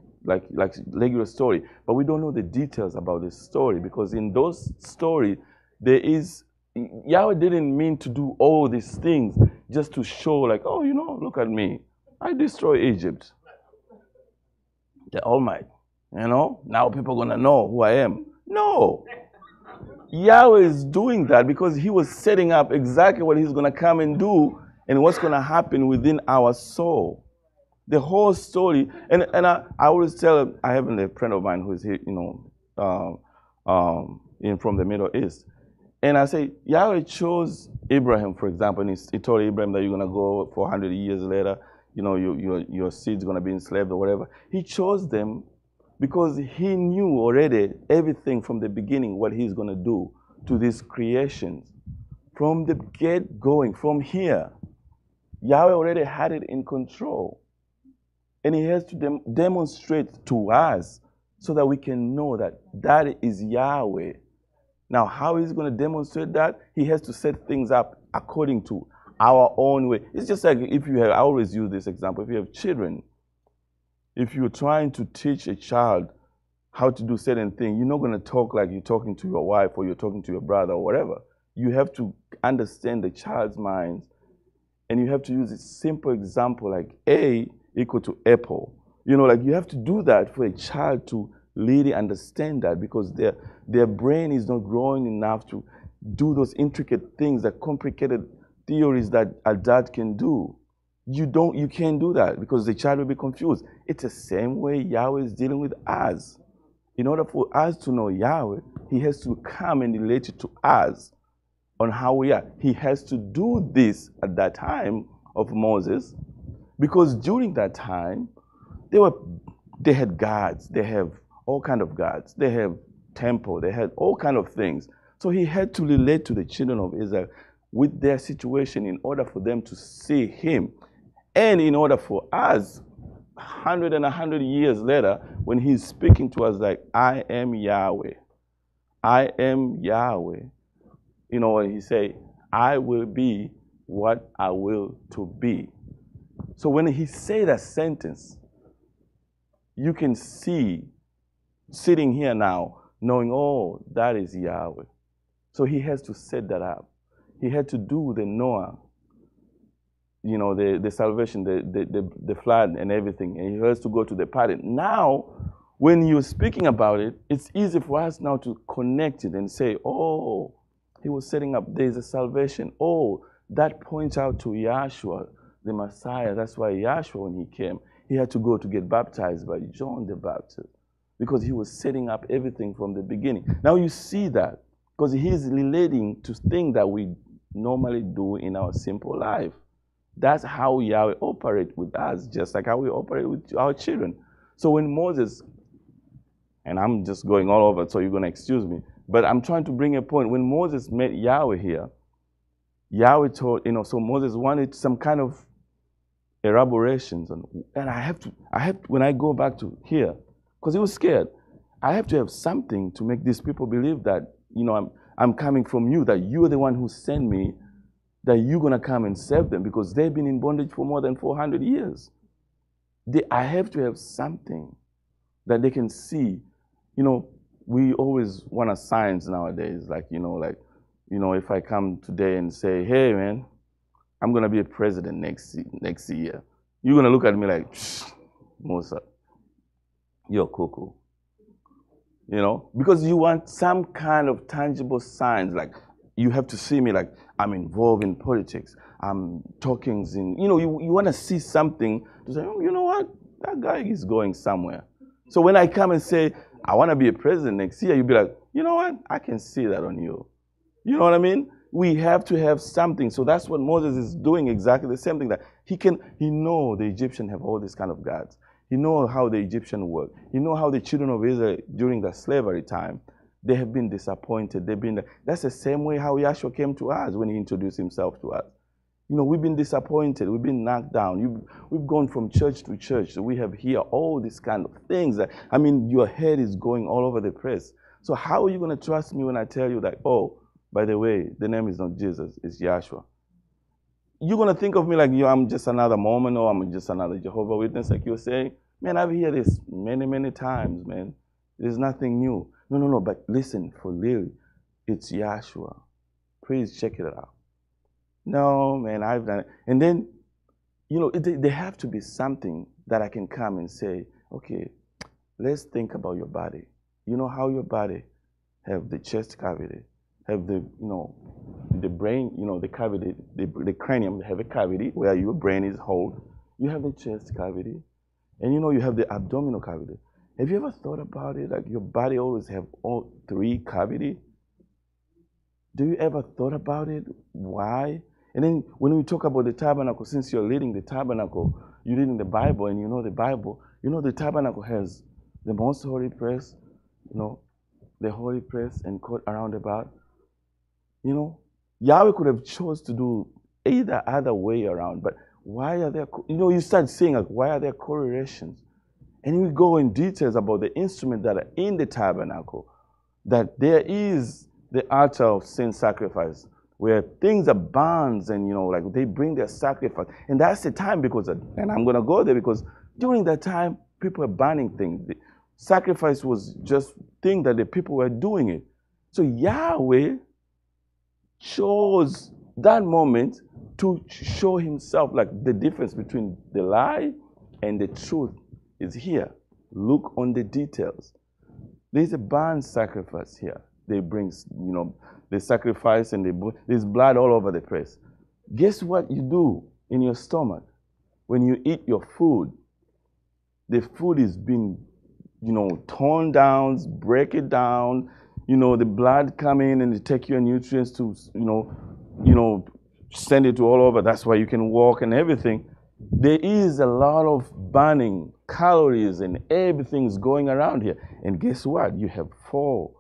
regular story, but we don't know the details about this story, because in those stories Yahweh didn't mean to do all these things just to show like, oh, you know, look at me, I destroy Egypt. The Almighty, you know, now people are going to know who I am. No. Yahweh is doing that because he was setting up exactly what he's going to come and do and what's going to happen within our soul. The whole story. And I always tell, I have a friend of mine who is here, you know, from the Middle East. And I say, Yahweh chose Abraham, for example, and he told Abraham that you're going to go 400 years later. You know, your seed's going to be enslaved or whatever. He chose them because he knew already everything from the beginning, what he's going to do to these creations. From the get-going, from here, Yahweh already had it in control. And he has to demonstrate to us so that we can know that that is Yahweh. Now, how is he going to demonstrate that? He has to set things up according to our own way. It's just like if you have, I always use this example, if you have children, if you're trying to teach a child how to do certain things, you're not going to talk like you're talking to your wife or you're talking to your brother or whatever. You have to understand the child's mind, and you have to use a simple example like A equal to apple. You know, like you have to do that for a child to really understand that, because their brain is not growing enough to do those intricate things, that complicated theories that a dad can do. You can't do that because the child will be confused. It's the same way Yahweh is dealing with us. In order for us to know Yahweh, he has to come and relate it to us on how we are. He has to do this at that time of Moses, because during that time, they had gods, they have all kind of gods, they have temple, they had all kind of things. So he had to relate to the children of Israel with their situation in order for them to see him. And in order for us, 100 years later, when he's speaking to us like, I am Yahweh, I am Yahweh, you know, when he say, I will be what I will to be. So when he say that sentence, you can see, sitting here now, knowing, oh, that is Yahweh. So he has to set that up. He had to do the Noah, you know, the salvation, the flood and everything. And he has to go to the party. Now, when you're speaking about it, it's easy for us now to connect it and say, oh, he was setting up, there's a salvation. Oh, that points out to Yahshua, the Messiah. That's why Yahshua, when he came, he had to go to get baptized by John the Baptist, because he was setting up everything from the beginning. Now you see that, because he's relating to things that we normally do in our simple life. That's how Yahweh operates with us, just like how we operate with our children. So when Moses, and I'm just going all over, so you're going to excuse me, but I'm trying to bring a point. When Moses met Yahweh here, Yahweh told, you know, so Moses wanted some kind of elaborations, and I have to, when I go back to here, because he was scared, I have to have something to make these people believe that, you know, I'm coming from you, that you're the one who sent me, that you're going to come and save them, because they've been in bondage for more than 400 years. I have to have something that they can see. You know, we always want a science nowadays, like, if I come today and say, hey, man, I'm going to be a president next year, you're going to look at me like, Musa, you're cuckoo. You know, because you want some kind of tangible signs, like you have to see me like I'm involved in politics, I'm talking in, you want to see something to say, oh, you know what, that guy is going somewhere. So when I come and say, I want to be a president next year, you'll be like, you know what, I can see that on you. You know what I mean? We have to have something. So that's what Moses is doing, exactly the same thing, that he know the Egyptians have all these kind of gods. He know how the Egyptians work. He know how the children of Israel during the slavery time, they have been disappointed. That's the same way how Yahshua came to us when he introduced himself to us. You know, we've been disappointed. We've been knocked down. We've gone from church to church. So we have here all these kind of things. Your head is going all over the place. So how are you going to trust me when I tell you that, oh, by the way, the name is not Jesus, it's Yahshua? You're going to think of me like, I'm just another Mormon, or I'm just another Jehovah's Witness, like you're saying. Man, I've heard this many, many times, man. There's nothing new. No, but listen, for real, it's Yahshua. Please check it out. No, man, I've done it. And then, there have to be something that I can come and say, okay, let's think about your body. You know how your body have the chest cavity, have the brain, the cavity, the cranium have a cavity where your brain is held. You have the chest cavity, and you have the abdominal cavity. Have you ever thought about it? Like your body always have all three cavities? Do you ever thought about it? Why? And then when we talk about the tabernacle, since you're leading the tabernacle, you're reading the Bible, and you know the Bible, the tabernacle has the most holy place, the holy place and court around about. Yahweh could have chose to do either other way around, but why are there, you start seeing, like, why are there correlations? And we go in details about the instruments that are in the tabernacle, that there is the altar of sin sacrifice, where things are burned and, like they bring their sacrifice. And that's the time and I'm going to go there because during that time, people are burning things. The sacrifice was just thing that the people were doing it. So Yahweh chose that moment to show himself, like the difference between the lie and the truth is here. Look on the details. There's a burnt sacrifice here. They bring, they sacrifice and there's blood all over the place. Guess what you do in your stomach when you eat your food? The food is being, torn down, break it down. The blood come in and they take your nutrients to, send it to all over. That's why you can walk and everything. There is a lot of burning calories and everything's going around here. And guess what? You have 4.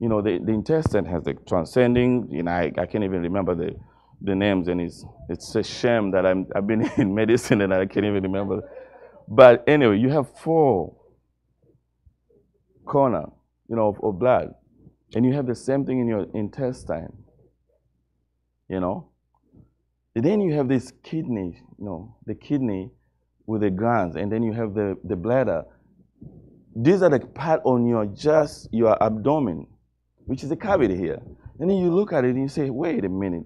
The intestine has the transcending, I can't even remember the names, and it's a shame that I've been in medicine and I can't even remember. But anyway, you have 4 corner, of blood. And you have the same thing in your intestine, And then you have this kidney, the kidney with the glands, and then you have the bladder. These are the part on your abdomen, which is a cavity here. And then you look at it and you say, wait a minute.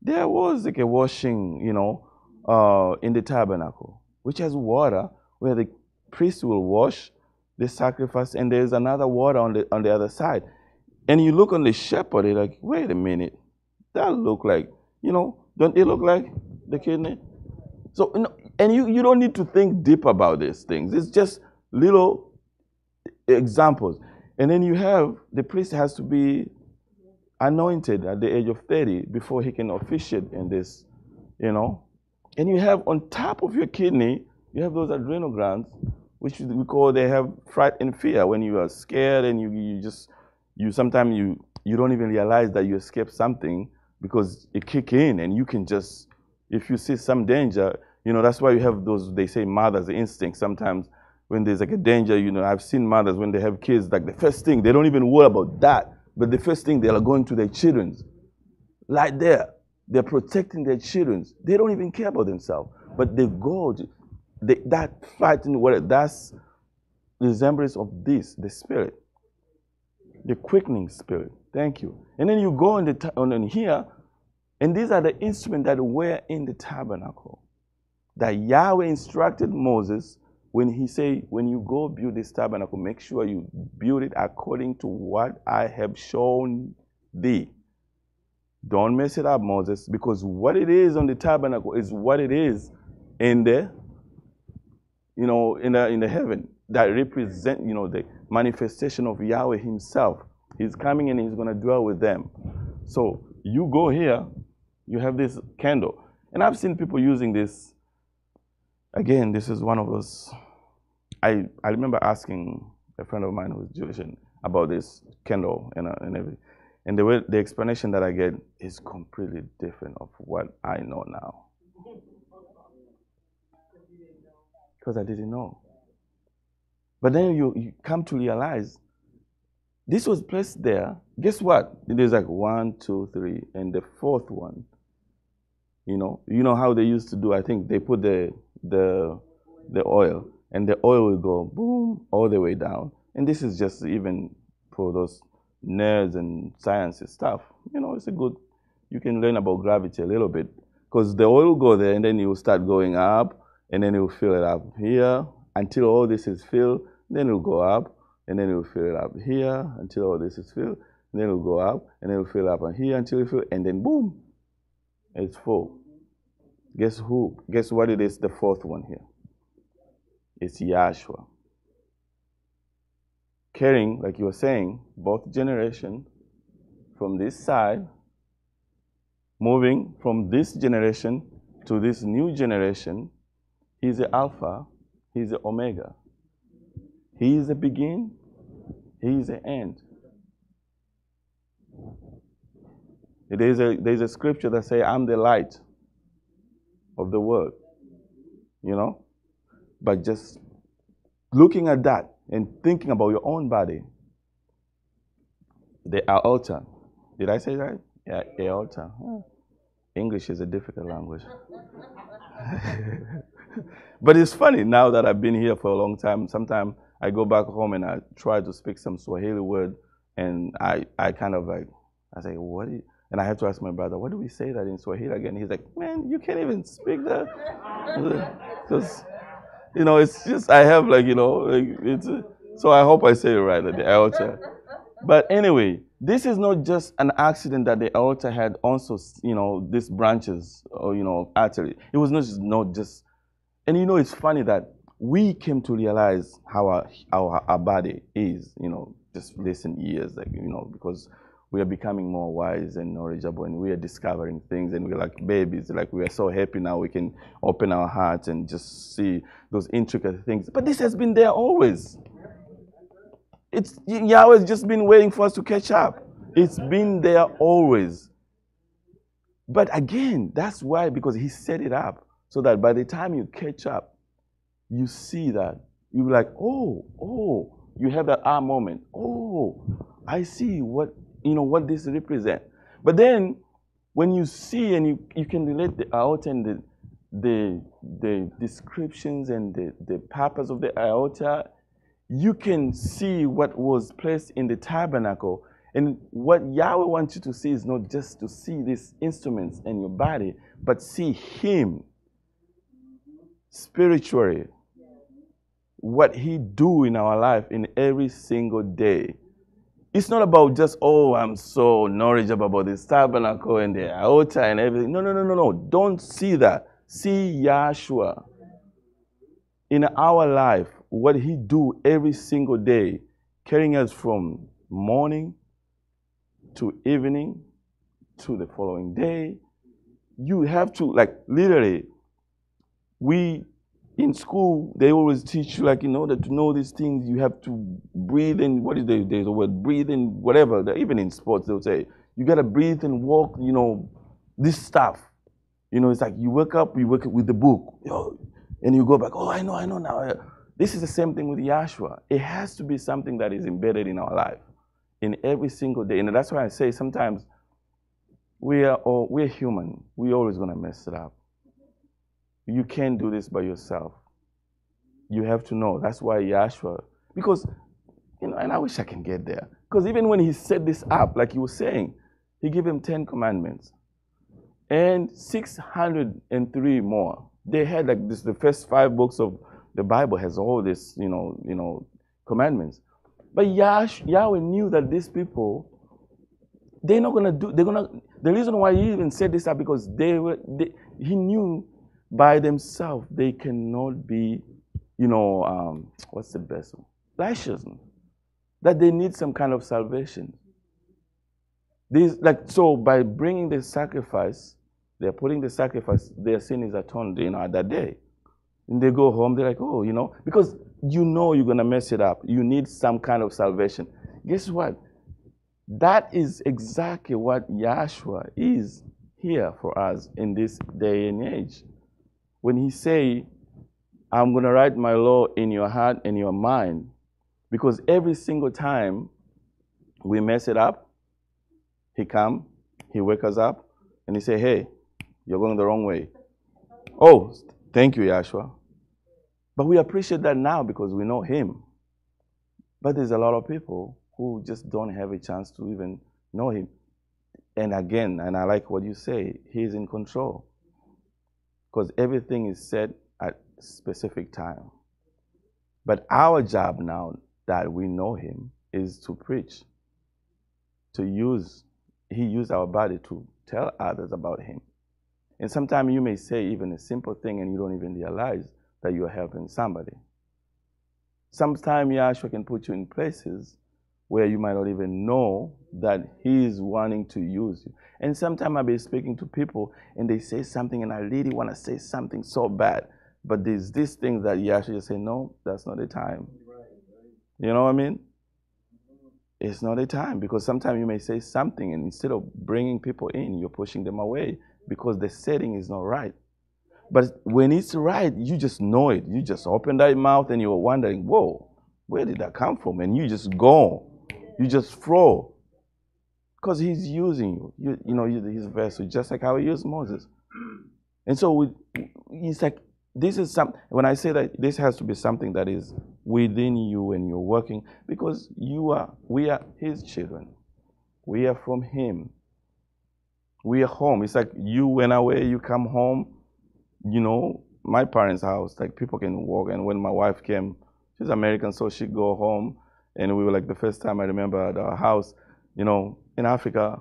There was like a washing, in the tabernacle, which has water where the priest will wash the sacrifice, and there's another water on the other side. And you look on the shepherd, you're like, wait a minute. That look like, don't it look like the kidney? So, and you don't need to think deep about these things. It's just little examples. And then you have, the priest has to be anointed at the age of 30 before he can officiate in this, And you have on top of your kidney, you have those adrenal glands, which we call, they have fright and fear. When you are scared and sometimes you don't even realize that you escaped something because it kick in and you can just, if you see some danger, that's why you have those, they say mother's instinct. Sometimes when there's like a danger, I've seen mothers when they have kids, like the first thing, they don't even worry about that. But the first thing, they are going to their children. Right there. They're protecting their children. They don't even care about themselves. But they go, that fighting, that's the resemblance of this, the spirit. The quickening spirit. Thank you. And then you go on here, and these are the instruments that were in the tabernacle. That Yahweh instructed Moses when he said, when you go build this tabernacle, make sure you build it according to what I have shown thee. Don't mess it up, Moses, because what it is on the tabernacle is what it is in the, in the heaven that represent, the manifestation of Yahweh himself. He's coming and he's going to dwell with them. So you go here, you have this candle. And I've seen people using this. Again, this is one of those, I remember asking a friend of mine who's Jewish about this candle and everything. And the explanation that I get is completely different of what I know now. Because I didn't know. But then you come to realize this was placed there. Guess what? There's like 1, 2, 3, and the 4th one. You know how they used to do. I think they put the oil, and the oil will go boom all the way down. And this is just even for those nerds and science stuff. It's a good. You can learn about gravity a little bit because the oil will go there, and then it will start going up, and then it will fill it up here until all this is filled. Then it will go up, and then it will fill it up here until all this is filled. And then it will go up, and then it will fill up on here until it fills, and then boom, it's full. Guess what it is, the 4th one here? It's Yahshua. Carrying, like you were saying, both generations from this side, moving from this generation to this new generation. He's the Alpha, he's the Omega. He is the beginning, he is the end. There's a scripture that says, I'm the light of the world, But just looking at that and thinking about your own body, the aorta. Did I say that? Yeah, aorta. English is a difficult language. But it's funny, now that I've been here for a long time, sometimes I go back home and I try to speak some Swahili word, and I kind of like, I say, what do you, and I have to ask my brother, what do we say that in Swahili again? He's like, man, you can't even speak that. Because, you know, it's just, I have like, you know, like it's, so I hope I say it right, at the aorta. But anyway, this is not just an accident that the aorta had also, you know, these branches, or, you know, artery. It was not just, and you know, it's funny that we came to realize how our body is, you know, just recent years, like, you know, because we are becoming more wise and knowledgeable, and we are discovering things, and we're like babies, like we are so happy now we can open our hearts and just see those intricate things. But this has been there always. It's Yahweh's just been waiting for us to catch up. It's been there always. But again, that's why, because he set it up so that by the time you catch up, you see that. You're like, oh, you have that aha moment. Oh, I see what, you know, what this represents. But then when you see and you can relate the aorta and the descriptions and the purpose of the aorta, you can see what was placed in the tabernacle. And what Yahweh wants you to see is not just to see these instruments in your body, but see Him spiritually. What He do in our life in every single day. It's not about just, oh, I'm so knowledgeable about this tabernacle and the altar and everything. No. Don't see that. See Yahshua in our life, what He do every single day, carrying us from morning to evening to the following day. You have to, like, literally, in school, they always teach you, like, in order to know these things, you have to breathe in, there's a word, breathe in, whatever. Even in sports, they'll say, you got to breathe and walk, you know, this stuff. You know, it's like you wake up with the book, you know, and you go back, oh, I know now. This is the same thing with Yahshua. It has to be something that is embedded in our life, in every single day. And that's why I say sometimes we're human. We're always going to mess it up. You can't do this by yourself. You have to know. That's why Yahshua, because, you know, and I wish I can get there. Because even when He set this up, like He was saying, He gave him 10 commandments and 603 more. They had like this, the first 5 books of the Bible has all this, you know, commandments. But Yahweh knew that these people, they're not gonna do. The reason why He even set this up, because He knew by themselves they cannot be, you know, what's the best one? Righteous. That they need some kind of salvation. So by bringing the sacrifice, they're putting the sacrifice, their sin is atoned, you know, at that day. And they go home, they're like, oh, you know, because you know you're going to mess it up. You need some kind of salvation. Guess what? That is exactly what Yahshua is here for us in this day and age. When He say, I'm going to write my law in your heart and your mind, because every single time we mess it up, He come, He wake us up, and He say, hey, you're going the wrong way. Oh, thank you, Yahshua. But we appreciate that now because we know Him. But there's a lot of people who just don't have a chance to even know Him. And again, and I like what you say, He's in control. Because everything is set at a specific time. But our job now that we know Him is to preach, He used our body to tell others about Him. And sometimes you may say even a simple thing and you don't even realize that you are helping somebody. Sometimes Yahshua can put you in places where you might not even know that He is wanting to use you. And sometimes I'll be speaking to people and they say something and I really want to say something so bad. But there's these things that Yahshua just say, no, that's not the time. You know what I mean? It's not a time, because sometimes you may say something and instead of bringing people in, you're pushing them away because the setting is not right. But when it's right, you just know it. You just open that mouth and you're wondering, whoa, where did that come from? And you just go. You just flow. Because he's using you. You know, you're his vessel, just like how he used Moses. And so it's like, this is when I say that this has to be something that is within you and you're working, because we are his children. We are from him. We are home. It's like you went away, you come home. You know, my parents' house, like people can walk. And when my wife came, she's American, so she go home. And we were like, the first time I remember at our house, you know, in Africa,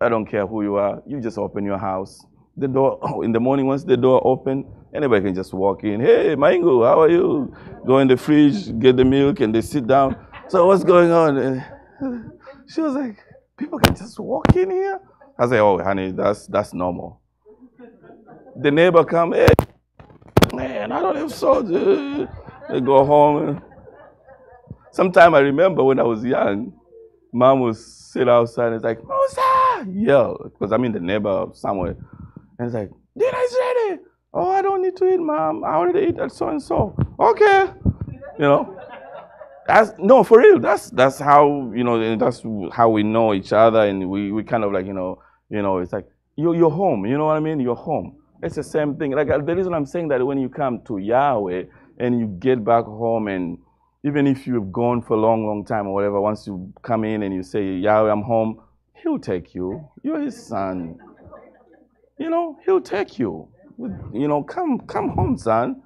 I don't care who you are, you just open your house. The door, in the morning, once the door open, anybody can just walk in. Hey, Maingo, how are you? Go in the fridge, get the milk, and they sit down. So what's going on? And she was like, people can just walk in here? I said, oh, honey, that's normal. The neighbor come, hey, man, I don't have salt. They go home. Sometime I remember when I was young, Mom would sit outside and it's like, Musa! Yell, because I'm in the neighbor somewhere. And it's like, dinner is ready. Oh, I don't need to eat, Mom. I already ate at so-and-so. Okay. You know? No, for real. That's how, you know, that's how we know each other, and we kind of like, you know, it's like, you're home. You know what I mean? You're home. It's the same thing. Like the reason I'm saying that when you come to Yahweh and you get back home, and even if you've gone for a long, long time or whatever, once you come in and you say, Yahweh, I'm home, he'll take you. You're his son. You know, he'll take you. You know, come home, son.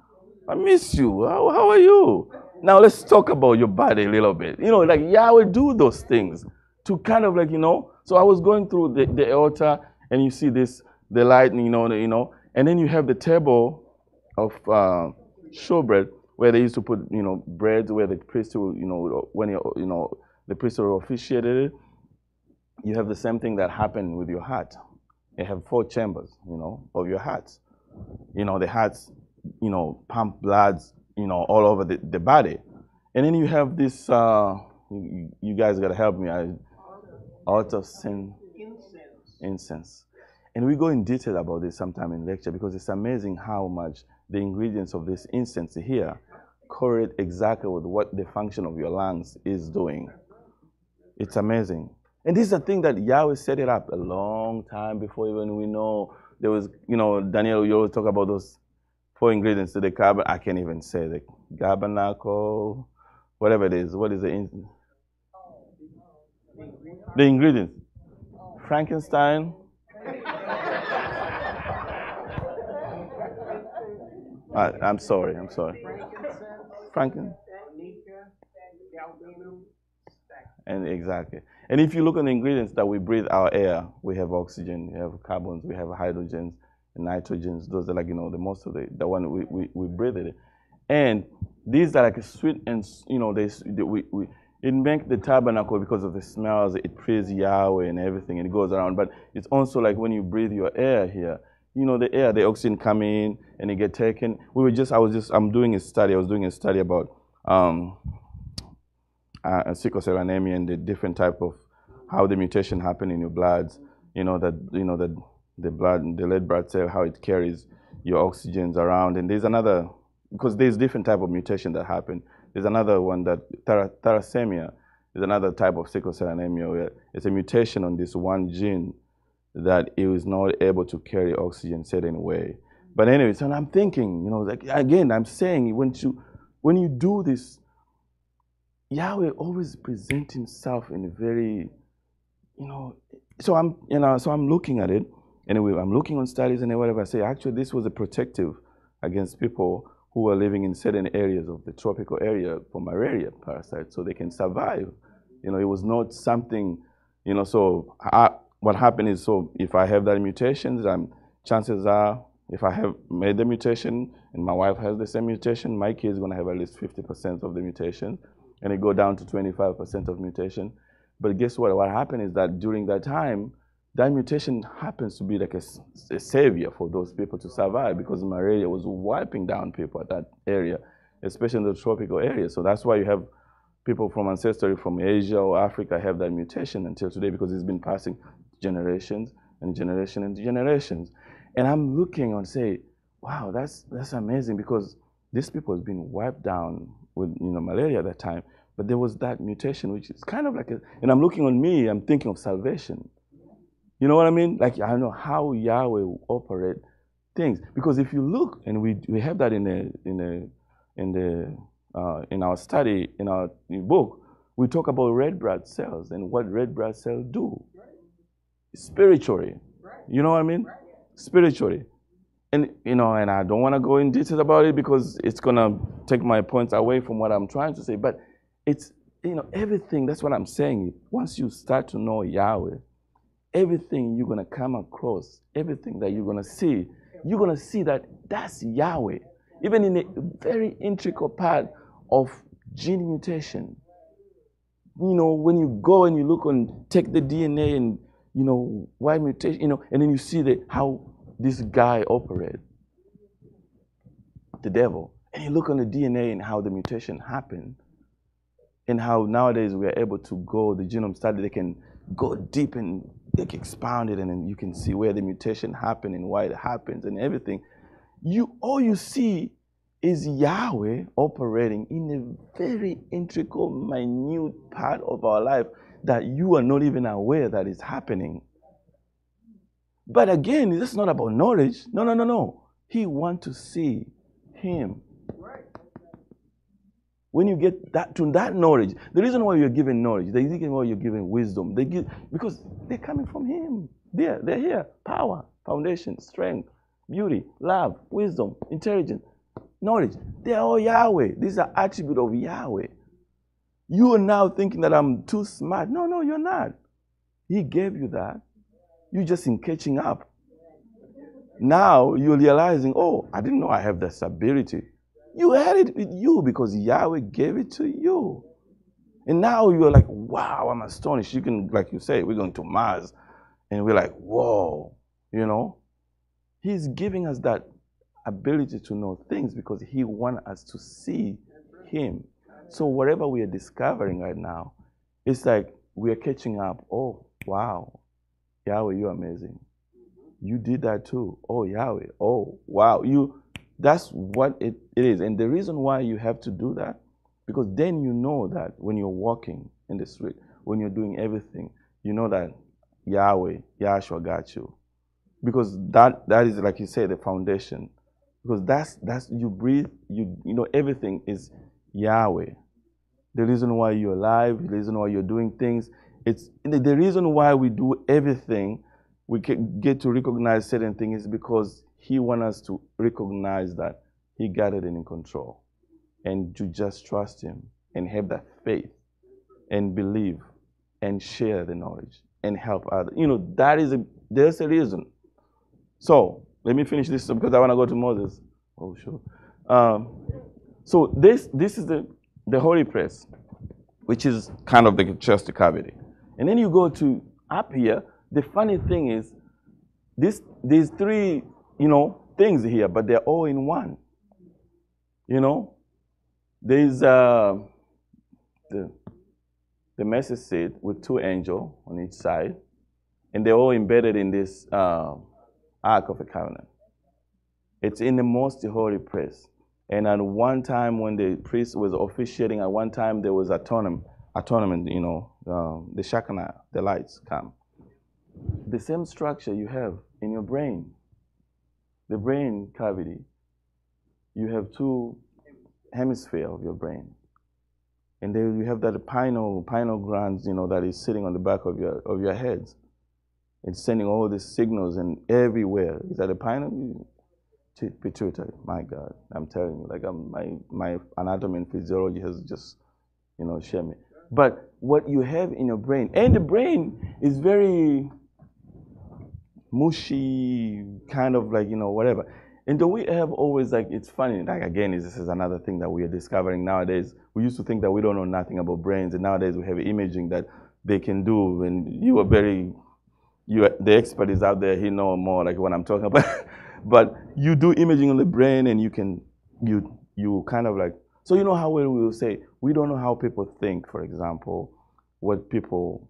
I miss you. How are you? Now let's talk about your body a little bit. You know, like Yahweh do those things to kind of like, you know. So I was going through the altar, and you see this, the light, you know, and then you have the table of showbread, where they used to put, you know, bread, where the priest will, you know, when the priest will officiate it. You have the same thing that happened with your heart. You have 4 chambers, you know, of your heart. You know, the hearts, you know, pump blood, you know, all over the body. And then you have this, you guys got to help me, altar of sin, incense. And we go in detail about this sometime in lecture, because it's amazing how much the ingredients of this incense here correlate exactly with what the function of your lungs is doing. It's amazing. And this is a thing that Yahweh set it up a long time before even we know. There was, you know, Daniel, you always talk about those 4 ingredients to the carbon. I can't even say the tabernacle, whatever it is. What is the ingredients? Frankenstein. I'm sorry. Frankenstein. And exactly. And if you look at the ingredients that we breathe, our air, we have oxygen, we have carbons, we have hydrogens, and nitrogens. Those are like, you know, the most of the one we breathe it. And these are like sweet, and, you know, it makes the tabernacle because of the smells. It praise Yahweh and everything, and it goes around. But it's also like when you breathe your air here, you know, the air, the oxygen come in and it get taken. I'm doing a study. I was doing a study about sickle cell anemia and the different type of how the mutation happen in your blood. You know that the red blood cell, how it carries your oxygens around. And there's another, because there's different type of mutation that happen. There's another one that thalassemia is another type of sickle cell anemia, where it's a mutation on this one gene that it is not able to carry oxygen certain way. But anyway, so I'm thinking, you know, like again, I'm saying when you do this, Yahweh always presents himself in a very, you know, so I'm looking at it. Anyway, I'm looking on studies and whatever. I say, actually, this was a protective against people who are living in certain areas of the tropical area for malaria parasites, so they can survive. You know, it was not something, you know, so what happened is, so if I have that mutation, chances are, if I have made the mutation and my wife has the same mutation, my kid is going to have at least 50% of the mutation, and it go down to 25% of mutation. But guess what? What happened is that during that time, that mutation happens to be like a savior for those people to survive, because malaria was wiping down people at that area, especially in the tropical area. So that's why you have people from ancestry from Asia or Africa have that mutation until today, because it's been passing generations and generations and generations. And I'm looking and say, wow, that's amazing, because these people has been wiped down with malaria at that time, but there was that mutation, which is kind of like and I'm looking on me, I'm thinking of salvation. You know what I mean? Like, I know how Yahweh will operate things, because if you look, and we have that in our study in our book, we talk about red blood cells and what red blood cells do spiritually. You know what I mean? Spiritually. And and I don't want to go in details about it because it's gonna take my points away from what I'm trying to say. But it's everything. That's what I'm saying. Once you start to know Yahweh, everything you're gonna come across, everything that you're gonna see that that's Yahweh. Even in a very intricate part of gene mutation. When you go and you look and take the DNA and why mutation, and then you see how this guy operates, the devil, and you look on the DNA and how the mutation happened, and how nowadays we are able to go the genome study, they can go deep and they can expound it, and then you can see where the mutation happened and why it happens and everything. All you see is Yahweh operating in a very intricate, minute part of our life that you are not even aware that is happening. But again, that's not about knowledge. No. He wants to see Him. When you get to that knowledge, the reason why you're given knowledge, the reason why you're given wisdom, because they're coming from Him. They're here. Power, foundation, strength, beauty, love, wisdom, intelligence, knowledge. They're all Yahweh. These are attributes of Yahweh. You are now thinking that I'm too smart. No, you're not. He gave you that. You're just in catching up. Now you're realizing, oh, I didn't know I have this ability. You had it with you because Yahweh gave it to you. And now you're like, wow, I'm astonished. You can, like you say, we're going to Mars. And we're like, whoa, He's giving us that ability to know things because He wants us to see Him. So whatever we are discovering right now, it's like we are catching up. Oh, wow. Yahweh, you're amazing. You did that too. Oh, Yahweh. Oh, wow. That's what it is. And the reason why you have to do that, because then you know that when you're walking in the street, when you're doing everything, you know that Yahweh, Yahshua got you. Because that is, like you say, the foundation. Because that's you breathe, everything is Yahweh. The reason why you're alive, the reason why you're doing things, it's the reason why we do everything, we can get to recognize certain things is because He wants us to recognize that He got it in control. And to just trust Him and have that faith and believe and share the knowledge and help others. There's a reason. So let me finish this because I want to go to Moses. Oh, sure. So this is the holy place, which is kind of the chest cavity. And then you go to up here. The funny thing is, these three, things here, but they're all in one. There's the mercy seat with two angels on each side, and they're all embedded in this Ark of the Covenant. It's in the most holy place. And at one time when the priest was officiating, at one time there was a tournament, the Shekinah, the lights come. The same structure you have in your brain, the brain cavity, you have two hemispheres of your brain. And then you have that pineal glands, that is sitting on the back of your heads. It's sending all these signals and everywhere. Is that a pineal? Pituitary. My God, I'm telling you, like my anatomy and physiology has just, shared me. But what you have in your brain, and the brain is very mushy, kind of like, whatever. And then we have always, like, it's funny, like, again, this is another thing that we are discovering nowadays. We used to think that we don't know nothing about brains, and nowadays we have imaging that they can do, and the expert is out there, he knows more, like, what I'm talking about. But you do imaging on the brain, and you kind of like, so how we will say, we don't know how people think, for example, what people,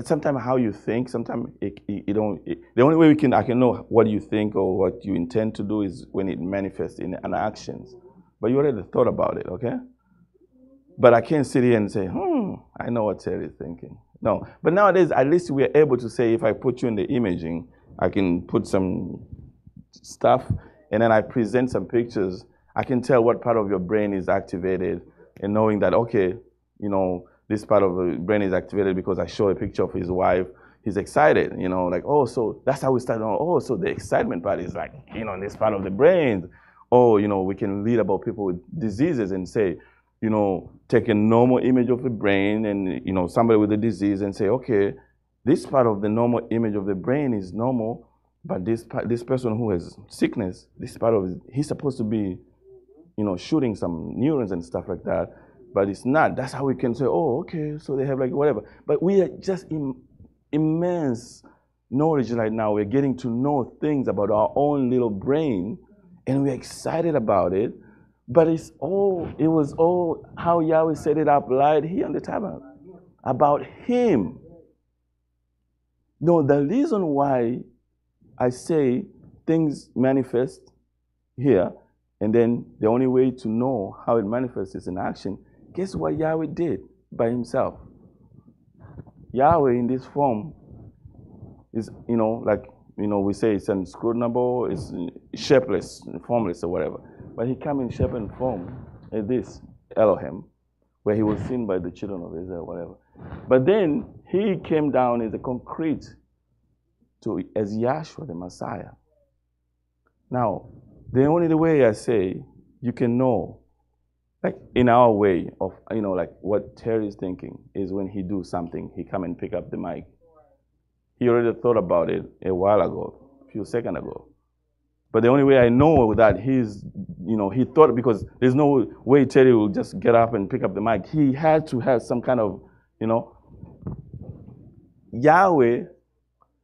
sometimes how you think, sometimes the only way I can know what you think or what you intend to do is when it manifests in an actions. But you already thought about it, okay? But I can't sit here and say, I know what Terry is thinking. No. But nowadays, at least we're able to say, if I put you in the imaging, I can put some stuff, and then I present some pictures. I can tell what part of your brain is activated, and knowing that, okay, this part of the brain is activated because I show a picture of his wife. He's excited, like, oh, so that's how we start. Oh, so the excitement part is like, this part of the brain. Oh, we can read about people with diseases and say, take a normal image of the brain and, somebody with a disease and say, okay, this part of the normal image of the brain is normal, but this person who has sickness, this part of it, he's supposed to be, shooting some neurons and stuff like that. But it's not. That's how we can say, oh, okay, so they have like whatever. But we are just immense knowledge right now. We're getting to know things about our own little brain, and we're excited about it. But it was all how Yahweh set it up right here on the tabernacle, about Him. No, the reason why I say things manifest here, and then the only way to know how it manifests is in action. Guess what Yahweh did by Himself? Yahweh in this form is, we say it's inscrutable, it's shapeless, formless, or whatever. But He came in shape and form as this, Elohim, where He was seen by the children of Israel, whatever. But then He came down as a concrete as Yahshua, the Messiah. Now, the only way I say you can know, like in our way of, like what Terry is thinking is when he do something, he come and pick up the mic. He already thought about it a while ago, a few seconds ago. But the only way I know that he thought, because there's no way Terry will just get up and pick up the mic. He had to have some kind of, Yahweh,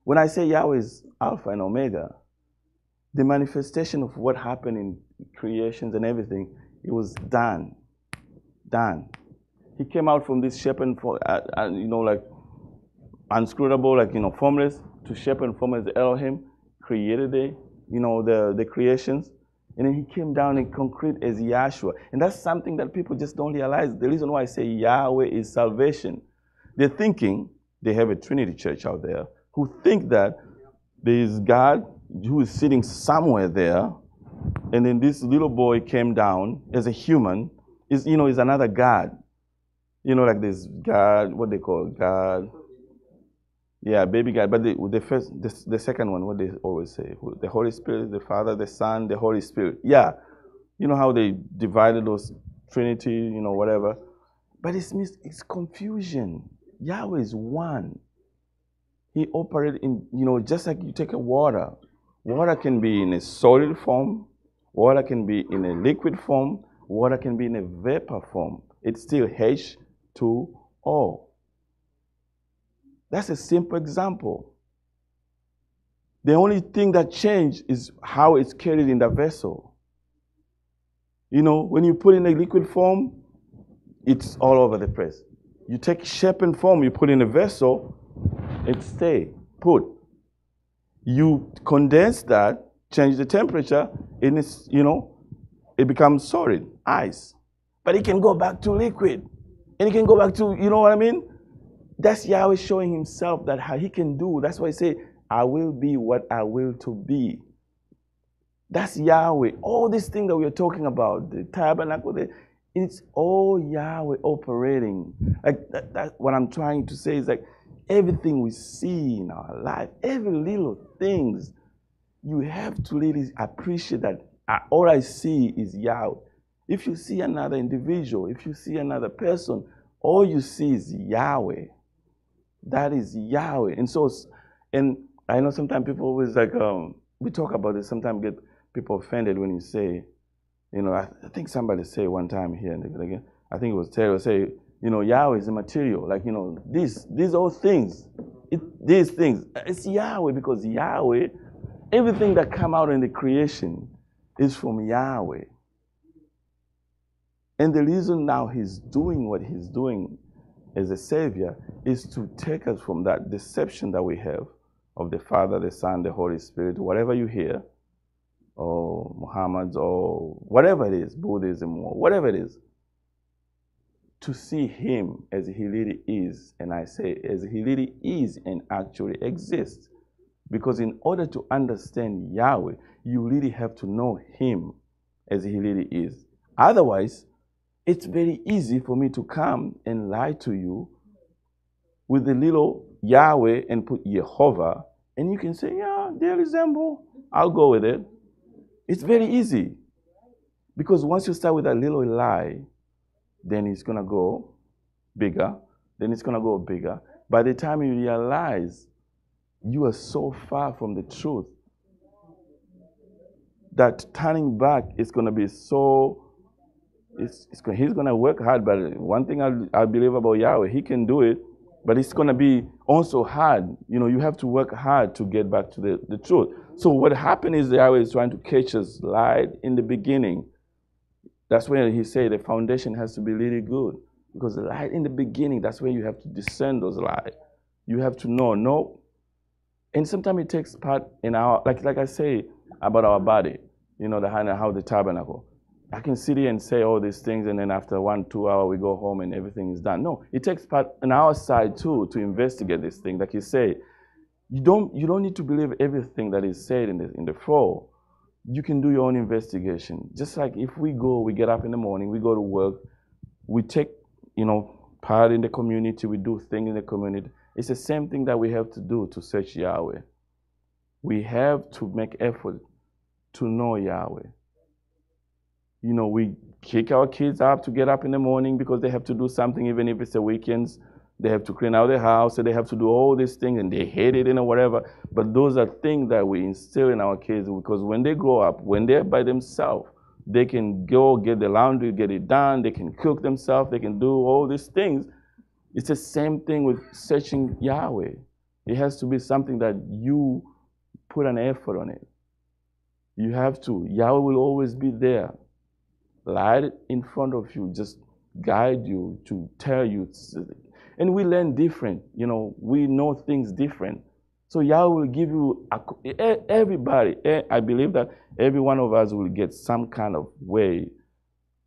when I say Yahweh is Alpha and Omega, the manifestation of what happened in creations and everything, it was done. He came out from this shape and form, like unscrutable, like, formless, to shape and form as Elohim, created the creations. And then He came down in concrete as Yahshua. And that's something that people just don't realize. The reason why I say Yahweh is salvation. They're thinking, they have a Trinity church out there, who think that there is God who is sitting somewhere there, and then this little boy came down as a human, is another God. Like this God, what they call God. Yeah, baby God. But the second one, what they always say, the Holy Spirit, the Father, the Son, the Holy Spirit. Yeah, how they divided those Trinity, whatever. But it's confusion. Yahweh is one. He operated in, just like you take a water. Water can be in a solid form. Water can be in a liquid form. Water can be in a vapor form. It's still H2O. That's a simple example. The only thing that changed is how it's carried in the vessel. When you put in a liquid form, it's all over the place. You take shape and form, you put in a vessel, it stay put. You condense that, change the temperature, and it's, it becomes solid, ice. But it can go back to liquid. And it can go back to, you know what I mean? That's Yahweh showing Himself that how He can do. That's why I say, I will be what I will to be. That's Yahweh. All these things that we are talking about, the tabernacle, it's all Yahweh operating. Like that, what I'm trying to say is like, everything we see in our life, every little things, you have to really appreciate that all I see is Yahweh. If you see another individual, if you see another person, all you see is Yahweh. That is Yahweh. And I know sometimes people always like, we talk about this, sometimes get people offended when you say, I think somebody said one time here, and I think it was Terry, say, Yahweh is immaterial. Like, these all things, these things, it's Yahweh, because Yahweh, everything that come out in the creation is from Yahweh. And the reason now He's doing what He's doing as a Savior is to take us from that deception that we have of the Father, the Son, the Holy Spirit, whatever you hear, or Muhammad, or whatever it is, Buddhism, or whatever it is, to see Him as He really is. And I say, as He really is and actually exists. Because in order to understand Yahweh, you really have to know Him as He really is. Otherwise, it's very easy for me to come and lie to you with the little Yahweh and put Jehovah, and you can say, yeah, they resemble. I'll go with it. It's very easy. Because once you start with a little lie, then it's going to go bigger. Then it's going to go bigger. By the time you realize you are so far from the truth that turning back is going to be so, he's going to work hard. But one thing I believe about Yahweh, He can do it, but it's going to be also hard. You know, you have to work hard to get back to the truth. So what happened is Yahweh is trying to catch us light in the beginning. That's when He said the foundation has to be really good. Because light in the beginning, that's where you have to discern those light. You have to know. And sometimes it takes part in our, like I say about our body, you know, how the tabernacle. I can sit here and say all these things, and then after 1-2 hours, we go home and everything is done. No, it takes part on our side too to investigate this thing. Like you say, you don't need to believe everything that is said in the floor. You can do your own investigation. Just like if we get up in the morning, we go to work, we take, part in the community, we do things in the community. It's the same thing that we have to do to search Yahweh. We have to make effort to know Yahweh. We kick our kids up to get up in the morning because they have to do something, even if it's the weekends. They have to clean out their house, and they have to do all these things, and they hate it or whatever. But those are things that we instill in our kids, because when they grow up, when they're by themselves, they can go get the laundry, get it done, they can cook themselves, they can do all these things. It's the same thing with searching Yahweh. It has to be something that you put an effort on it. You have to. Yahweh will always be there, right in front of you, just guide you, to tell you. And we learn different. We know things different. So Yahweh will give you, everybody, I believe that every one of us will get some kind of way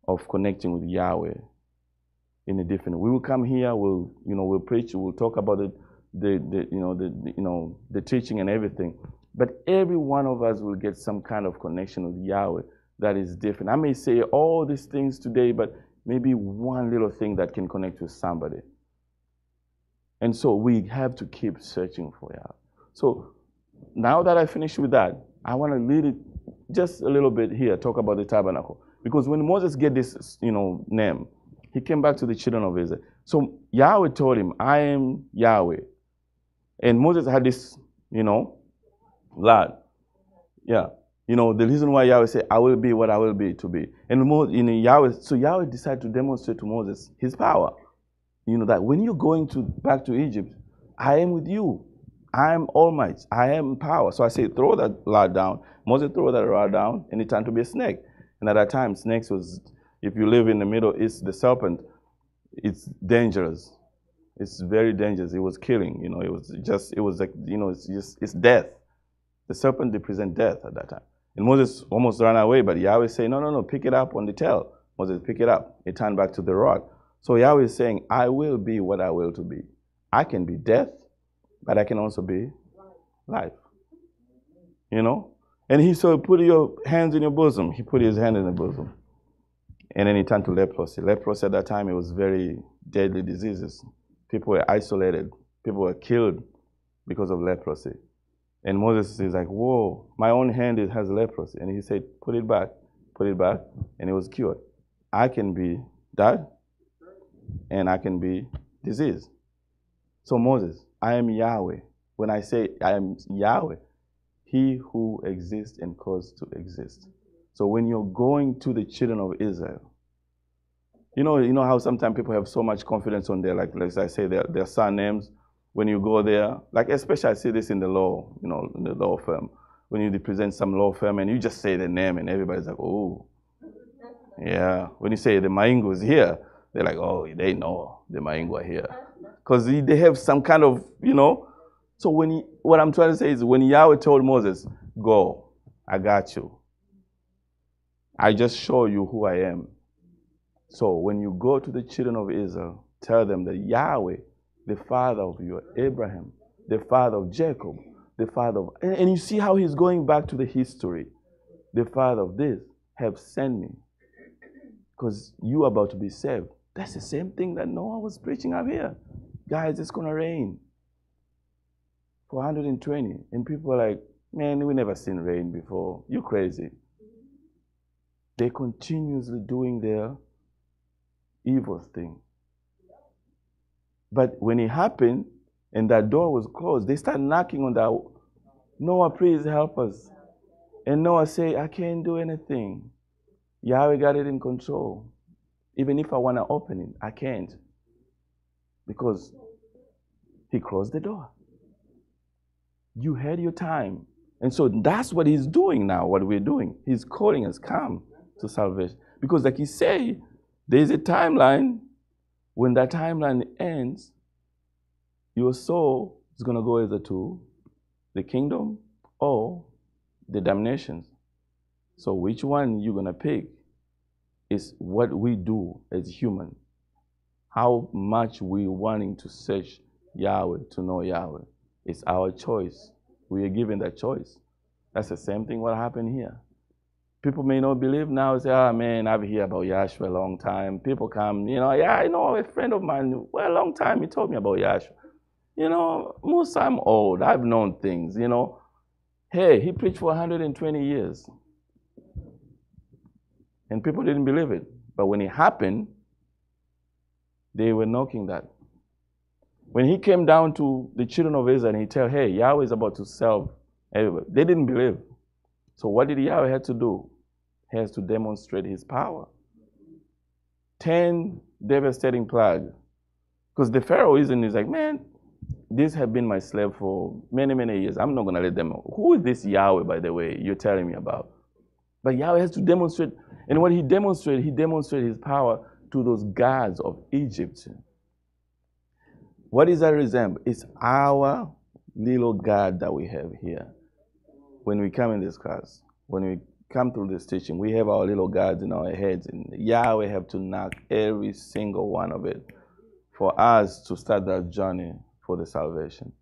of connecting with Yahweh in a different way. We will come here, we'll preach, we'll talk about the teaching and everything. But every one of us will get some kind of connection with Yahweh that is different. I may say all these things today, but maybe one little thing that can connect with somebody. And so we have to keep searching for Yahweh. So now that I finished with that, I want to lead it just a little bit here, talk about the tabernacle. Because when Moses get this, name, he came back to the children of Israel. So Yahweh told him, I am Yahweh. And Moses had this, lad. Yeah. The reason why Yahweh said, I will be what I will be to be. And Yahweh decided to demonstrate to Moses his power. That when you're going back to Egypt, I am with you. I am Almighty. I am power. So I say, throw that rod down. Moses threw that rod down, and it turned to be a snake. And at that time, snakes was, if you live in the Middle East, the serpent, it's dangerous. It's very dangerous. It was killing. It's death. The serpent represents death at that time. And Moses almost ran away, but Yahweh said, no, pick it up on the tail. Moses, pick it up. It turned back to the rod. So Yahweh is saying, I will be what I will to be. I can be death, but I can also be life. And he said, put your hands in your bosom. He put his hand in the bosom. And then he turned to leprosy. Leprosy at that time, it was very deadly diseases. People were isolated. People were killed because of leprosy. And Moses is like, whoa, my own hand has leprosy. And he said, put it back, and it was cured. I can be that, and I can be disease. So Moses, I am Yahweh. When I say I am Yahweh, He who exists and caused to exist. So when you're going to the children of Israel, you know how sometimes people have so much confidence on their, like I say, their son names. When you go there, like especially I see this in the law, in the law firm. When you represent some law firm and you just say the name and everybody's like, oh, yeah. When you say the Maingo is here, They're like, oh, they know the Mahingwa here. Because they have some kind of, So what I'm trying to say is when Yahweh told Moses, go, I got you. I just show you who I am. So when you go to the children of Israel, tell them that Yahweh, the father of your Abraham, the father of Jacob, the father of... And you see how he's going back to the history. The father of this have sent me because you are about to be saved. That's the same thing that Noah was preaching up here. Guys, it's going to rain for 120. And people are like, man, we never seen rain before. You crazy. They continuously doing their evil thing. But when it happened and that door was closed, they started knocking on that. Noah, please help us. And Noah said, I can't do anything. Yahweh got it in control. Even if I want to open it, I can't. Because he closed the door. You had your time. And so that's what he's doing now, what we're doing. He's calling us, come to salvation. Because like he said, there's a timeline. When that timeline ends, your soul is going to go either to the kingdom or the damnations. So which one you're going to pick is what we do as human. How much we wanting to search Yahweh, to know Yahweh. It's our choice. We are given that choice. That's the same thing what happened here. People may not believe now, say, oh man, I've heard about Yahshua a long time. People come, yeah, I know a friend of mine, well, a long time, he told me about Yahshua. Musa, I'm old, I've known things, Hey, he preached for 120 years. And people didn't believe it. But when it happened, they were knocking that. When he came down to the children of Israel and he told, hey, Yahweh is about to save everybody, they didn't believe. So what did Yahweh have to do? He has to demonstrate his power. 10 devastating plagues. Because the Pharaoh is like, man, these have been my slave for many, many years. I'm not going to let them know. Who is this Yahweh, by the way, you're telling me about? But Yahweh has to demonstrate. And what he demonstrated his power to those gods of Egypt. What is that resemble? It's our little God that we have here. When we come in this class, when we come through this teaching, we have our little gods in our heads. And Yahweh have to knock every single one of it for us to start that journey for the salvation.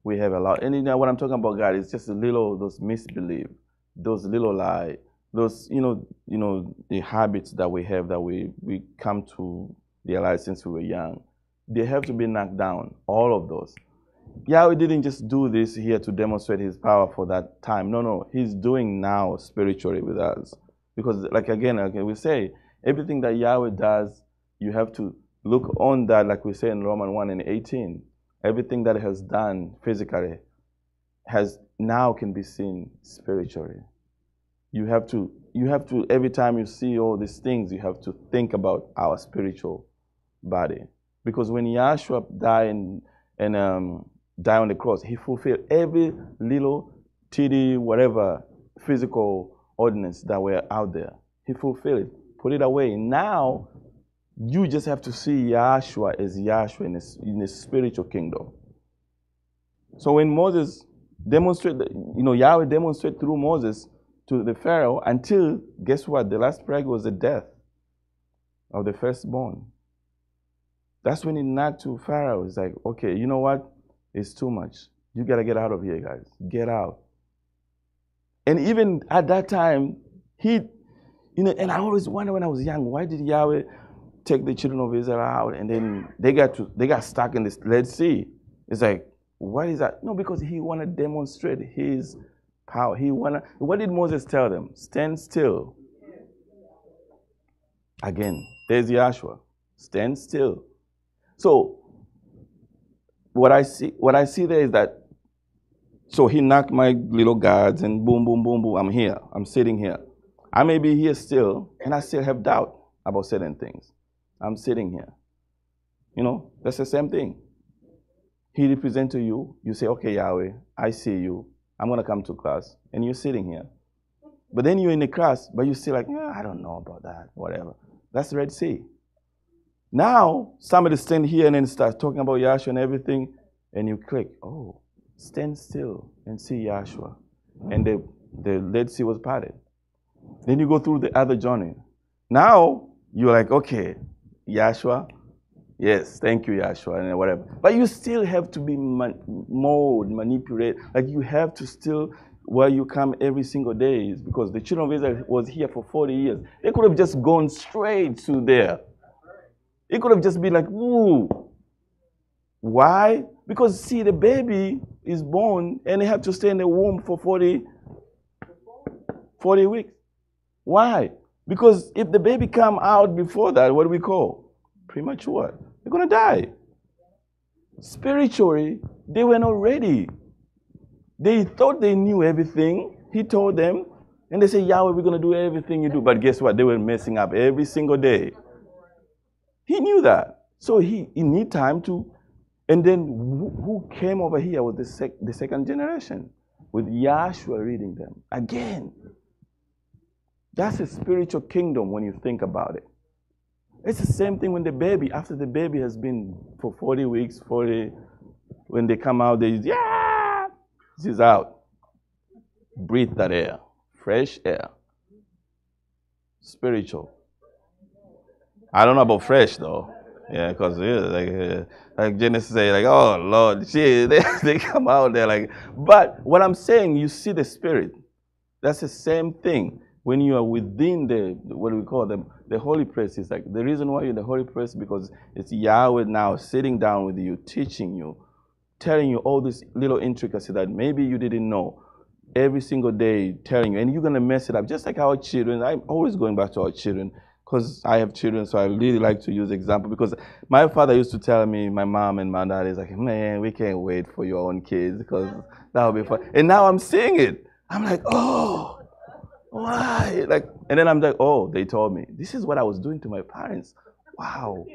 We have a lot. And what I'm talking about, God, is just those misbelief, those little lie, those, the habits that we have that we come to realize since we were young. They have to be knocked down, all of those. Yahweh didn't just do this here to demonstrate his power for that time. No. He's doing now spiritually with us. Because, we say, everything that Yahweh does, you have to look on that, like we say in Romans 1:18. Everything that he has done physically now can be seen spiritually. You have to, every time you see all these things, you have to think about our spiritual body. Because when Yahshua died and died on the cross, he fulfilled every little titty, whatever physical ordinance that were out there. He fulfilled it, put it away. Now, you just have to see Yahshua as Yahshua in his spiritual kingdom. So when Moses demonstrated, Yahweh demonstrated through Moses to the Pharaoh until, guess what? The last plague was the death of the firstborn. That's when he knocked to Pharaoh. It's like, okay, you know what? It's too much. You got to get out of here, guys. Get out. And even at that time, and I always wonder when I was young, why did Yahweh take the children of Israel out and then they got stuck in this Red Sea? It's like, what is that? No, because he wanted to demonstrate his power. What did Moses tell them? Stand still. Again, there's Yahshua. Stand still. So what I see there is that, so he knocked my little gods and boom, boom, boom, boom. I'm here. I'm sitting here. I may be here still, and I still have doubt about certain things. I'm sitting here. That's the same thing. He represents to you. You say, okay, Yahweh, I see you. I'm going to come to class. And you're sitting here. But then you're in the class, but you're still like, I don't know about that, whatever. That's the Red Sea. Now, somebody stand here and then start talking about Yahshua and everything, and you click, oh, stand still and see Yahshua. And the Red Sea was parted. Then you go through the other journey. Now, you're like, okay, Yahshua, yes, thank you, Yahshua, and whatever. But you still have to be manipulated. Like you have to still, where you come every single day, is because the children of Israel was here for 40 years. They could have just gone straight to there. It could have just been like, ooh. Why? Because, see, the baby is born and they have to stay in the womb for 40 weeks. Why? Because if the baby come out before that, what do we call? Premature. They're going to die. Spiritually, they were not ready. They thought they knew everything. He told them. And they say, Yahweh, we're going to do everything you do. But guess what? They were messing up every single day. He knew that. So he need time to. And then who came over here was the second generation, with Yahshua reading them. Again, that's a spiritual kingdom when you think about it. It's the same thing when the baby, after the baby has been for 40 weeks, when they come out, she's out. Breathe that air, fresh air. Spiritual. I don't know about fresh though. Yeah, because like Genesis say, like, oh Lord, they come out there like. But what I'm saying, you see the spirit. That's the same thing when you are within what we call the holy place. Is like the reason why you're in the holy place, because it's Yahweh now sitting down with you, teaching you, telling you all this little intricacy that maybe you didn't know. Every single day telling you, and you're gonna mess it up, just like our children. I'm always going back to our children. Because I have children, so I really like to use example. Because my father used to tell me, my mom and my dad is like, man, we can't wait for your own kids because that'll be fun. And now I'm seeing it. I'm like, oh, why? Like, and then I'm like, oh, they told me. This is what I was doing to my parents. Wow.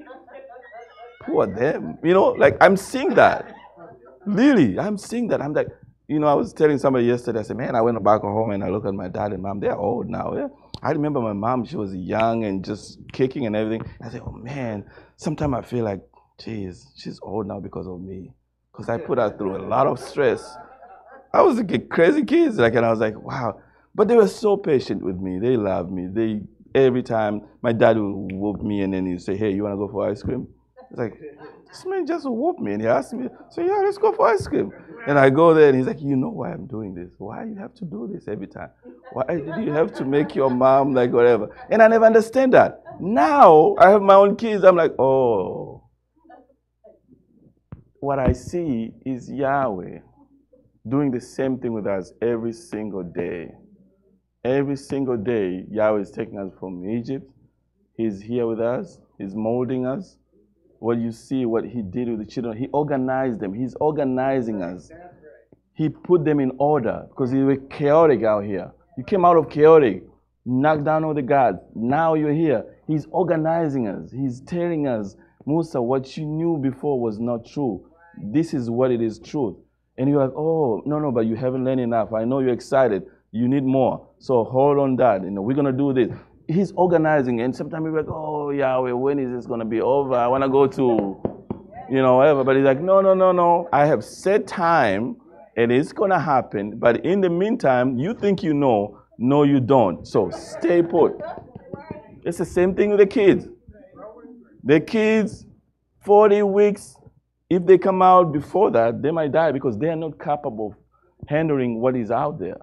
Poor them. You know, like I'm seeing that. Really, I'm seeing that. I'm like, you know, I was telling somebody yesterday, I said, man, I went back home and I look at my dad and mom, they're old now. Yeah. I remember my mom, she was young and just kicking and everything. I said, oh man, sometimes I feel like, geez, she's old now because of me. Because I put her through a lot of stress. I was a crazy kid, like, and I was like, wow. But they were so patient with me. They loved me. Every time my dad would whoop me and then he'd say, hey, you want to go for ice cream? It's like, this man just whooped me and he asked me, so yeah, let's go for ice cream. And I go there and he's like, you know why I'm doing this? Why you have to do this every time? Why did you have to make your mom like whatever? And I never understand that. Now I have my own kids. I'm like, oh. What I see is Yahweh doing the same thing with us every single day. Every single day, Yahweh is taking us from Egypt. He's here with us. He's molding us. What you see, what he did with the children, he organized them. He's organizing us. He put them in order because they were chaotic out here. You came out of chaotic, knocked down all the gods. Now you're here. He's organizing us. He's telling us, Musa, what you knew before was not true. This is what it is truth. And you're like, oh, no, but you haven't learned enough. I know you're excited. You need more. So hold on that. We're going to do this. He's organizing. And sometimes we're like, oh, Yahweh, when is this going to be over? I want to go to, whatever. But he's like, no. I have set time and it's going to happen. But in the meantime, you think you know. No, you don't. So stay put. It's the same thing with the kids. The kids, 40 weeks, if they come out before that, they might die because they are not capable of handling what is out there.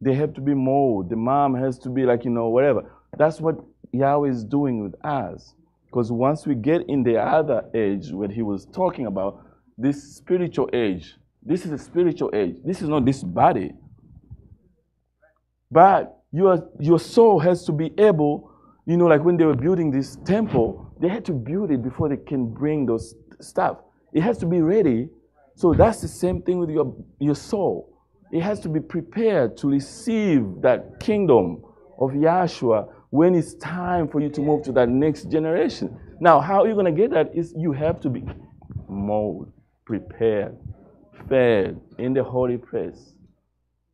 They have to be molded. The mom has to be like, whatever. That's what Yahweh is doing with us. Because once we get in the other age, what he was talking about, this spiritual age, this is a spiritual age. This is not this body. But your soul has to be able, like when they were building this temple, they had to build it before they can bring those stuff. It has to be ready. So that's the same thing with your soul. It has to be prepared to receive that kingdom of Yahshua when it's time for you to move to that next generation. Now, how you're going to get that is you have to be molded, prepared, fed in the holy place.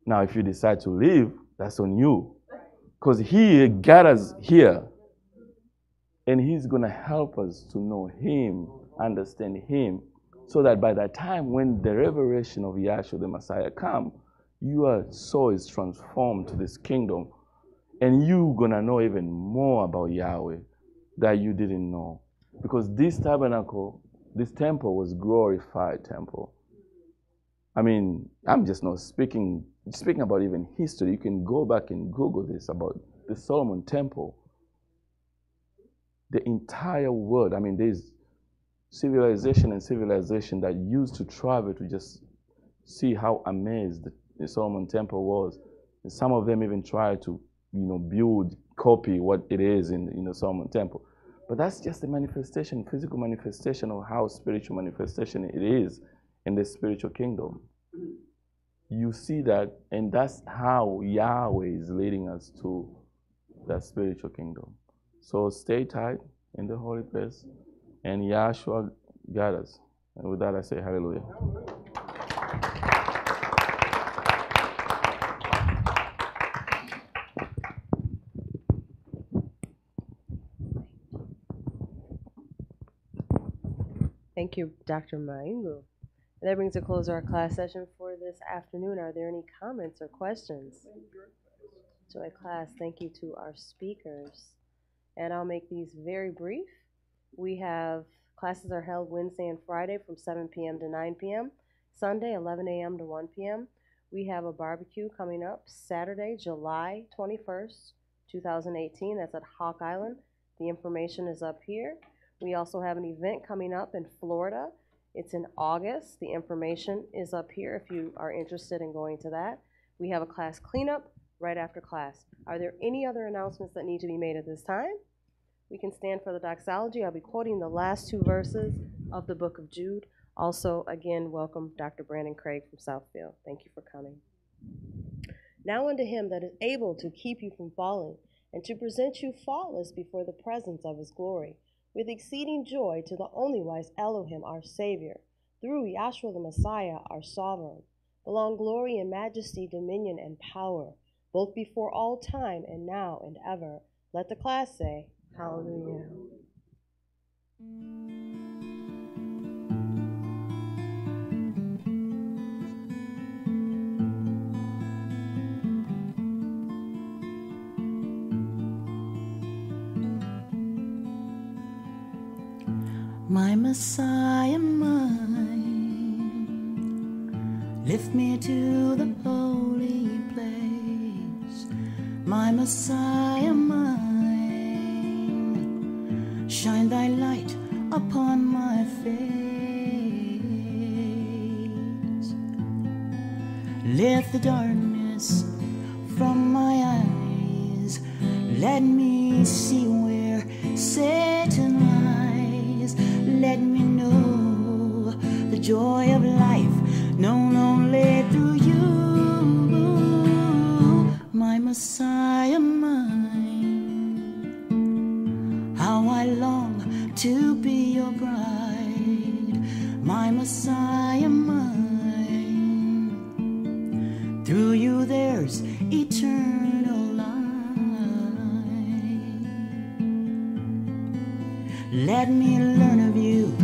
Now, if you decide to leave, that's on you. Because he got us here. And he's going to help us to know him, understand him, so that by the time when the revelation of Yahshua the Messiah come, your soul is transformed to this kingdom, and you're going to know even more about Yahweh that you didn't know. Because this tabernacle, this temple was glorified temple. I mean, I'm just not speaking about even history. You can go back and Google this about the Solomon temple. The entire world, I mean, there's civilization that used to travel to just see how amazed the Solomon temple was. And some of them even tried to, copy what it is in the Solomon temple. But that's just a manifestation, physical manifestation of how spiritual manifestation it is in the spiritual kingdom. You see that, and that's how Yahweh is leading us to that spiritual kingdom. So stay tight in the holy place, and Yahshua guide us. And with that, I say hallelujah. Thank you, Dr. Maingu. That brings to close our class session for this afternoon. Are there any comments or questions? Joy class, thank you to our speakers. And I'll make these very brief. We have classes are held Wednesday and Friday from 7 p.m. to 9 p.m. Sunday, 11 a.m. to 1 p.m. We have a barbecue coming up Saturday, July 21st, 2018. That's at Hawk Island. The information is up here. We also have an event coming up in Florida. It's in August. The information is up here if you are interested in going to that. We have a class cleanup right after class. Are there any other announcements that need to be made at this time? We can stand for the doxology. I'll be quoting the last two verses of the book of Jude. Also, again, welcome Dr. Brandon Craig from Southfield. Thank you for coming. Now unto him that is able to keep you from falling and to present you faultless before the presence of his glory, with exceeding joy, to the only wise Elohim, our Savior, through Yahshua the Messiah, our Sovereign, belong glory and majesty, dominion and power, both before all time and now and ever. Let the class say, hallelujah. My Messiah, mine, lift me to the holy place. My Messiah, mine, shine thy light upon my face. Lift the darkness from my eyes. Let me see where Satan lies. Let me know the joy of life known only through you. My Messiah, mine, how I long to be your bride. My Messiah, mine, through you there's eternal life. Let me learn of you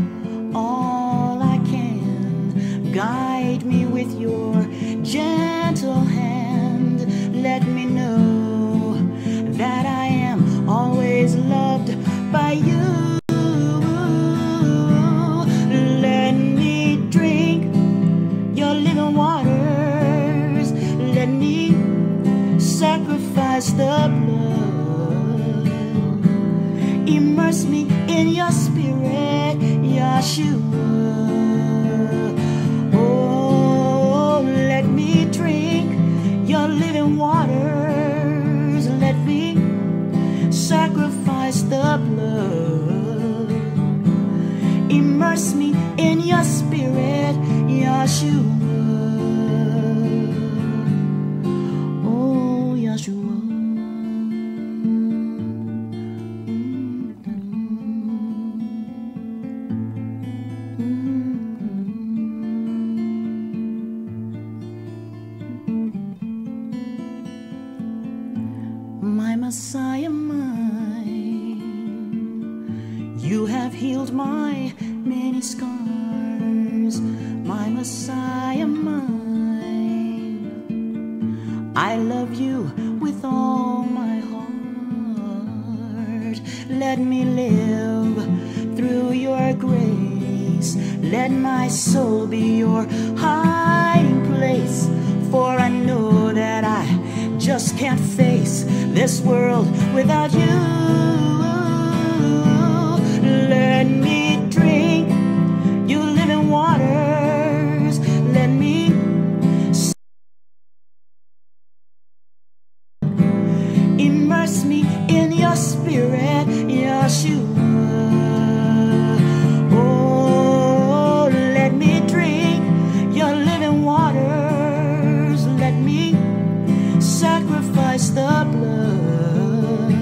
all I can. Guide me with your gentle hand. Let me know that I am always loved by you. Let me drink your living waters. Let me sacrifice the blood. Immerse me in your spirit, Yahshua. Oh, let me drink your living waters. Let me sacrifice the blood. Immerse me in your spirit, Yahshua. Oh, Yahshua. My Messiah, mine, You have healed my many scars, my Messiah mine. I love you with all my heart. Let me live through your grace. Let my soul be your hiding place. For I know that I just can't face this world without you. Let me drink your living waters. Let me immerse me in your spirit, Yeshua. Oh, let me drink your living waters. Let me sacrifice the blood.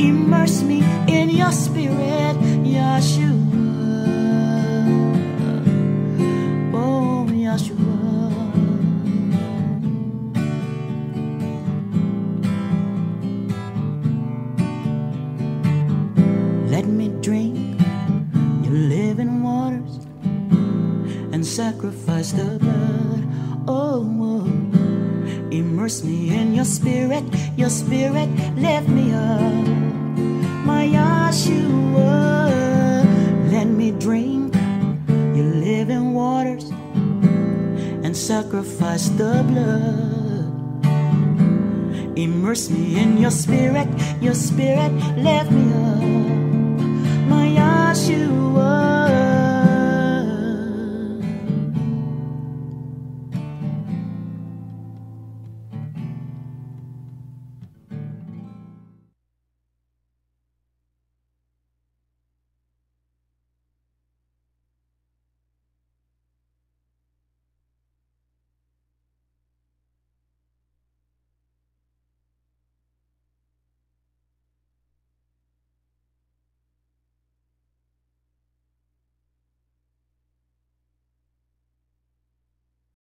Immerse me in your spirit, Yeshua. Oh, Yeshua. Let me drink your living waters and sacrifice the blood. Oh, immerse me in your spirit, lift me up, my Yeshua. Let me drink your living waters and sacrifice the blood. Immerse me in your spirit, lift me up, my Yeshua.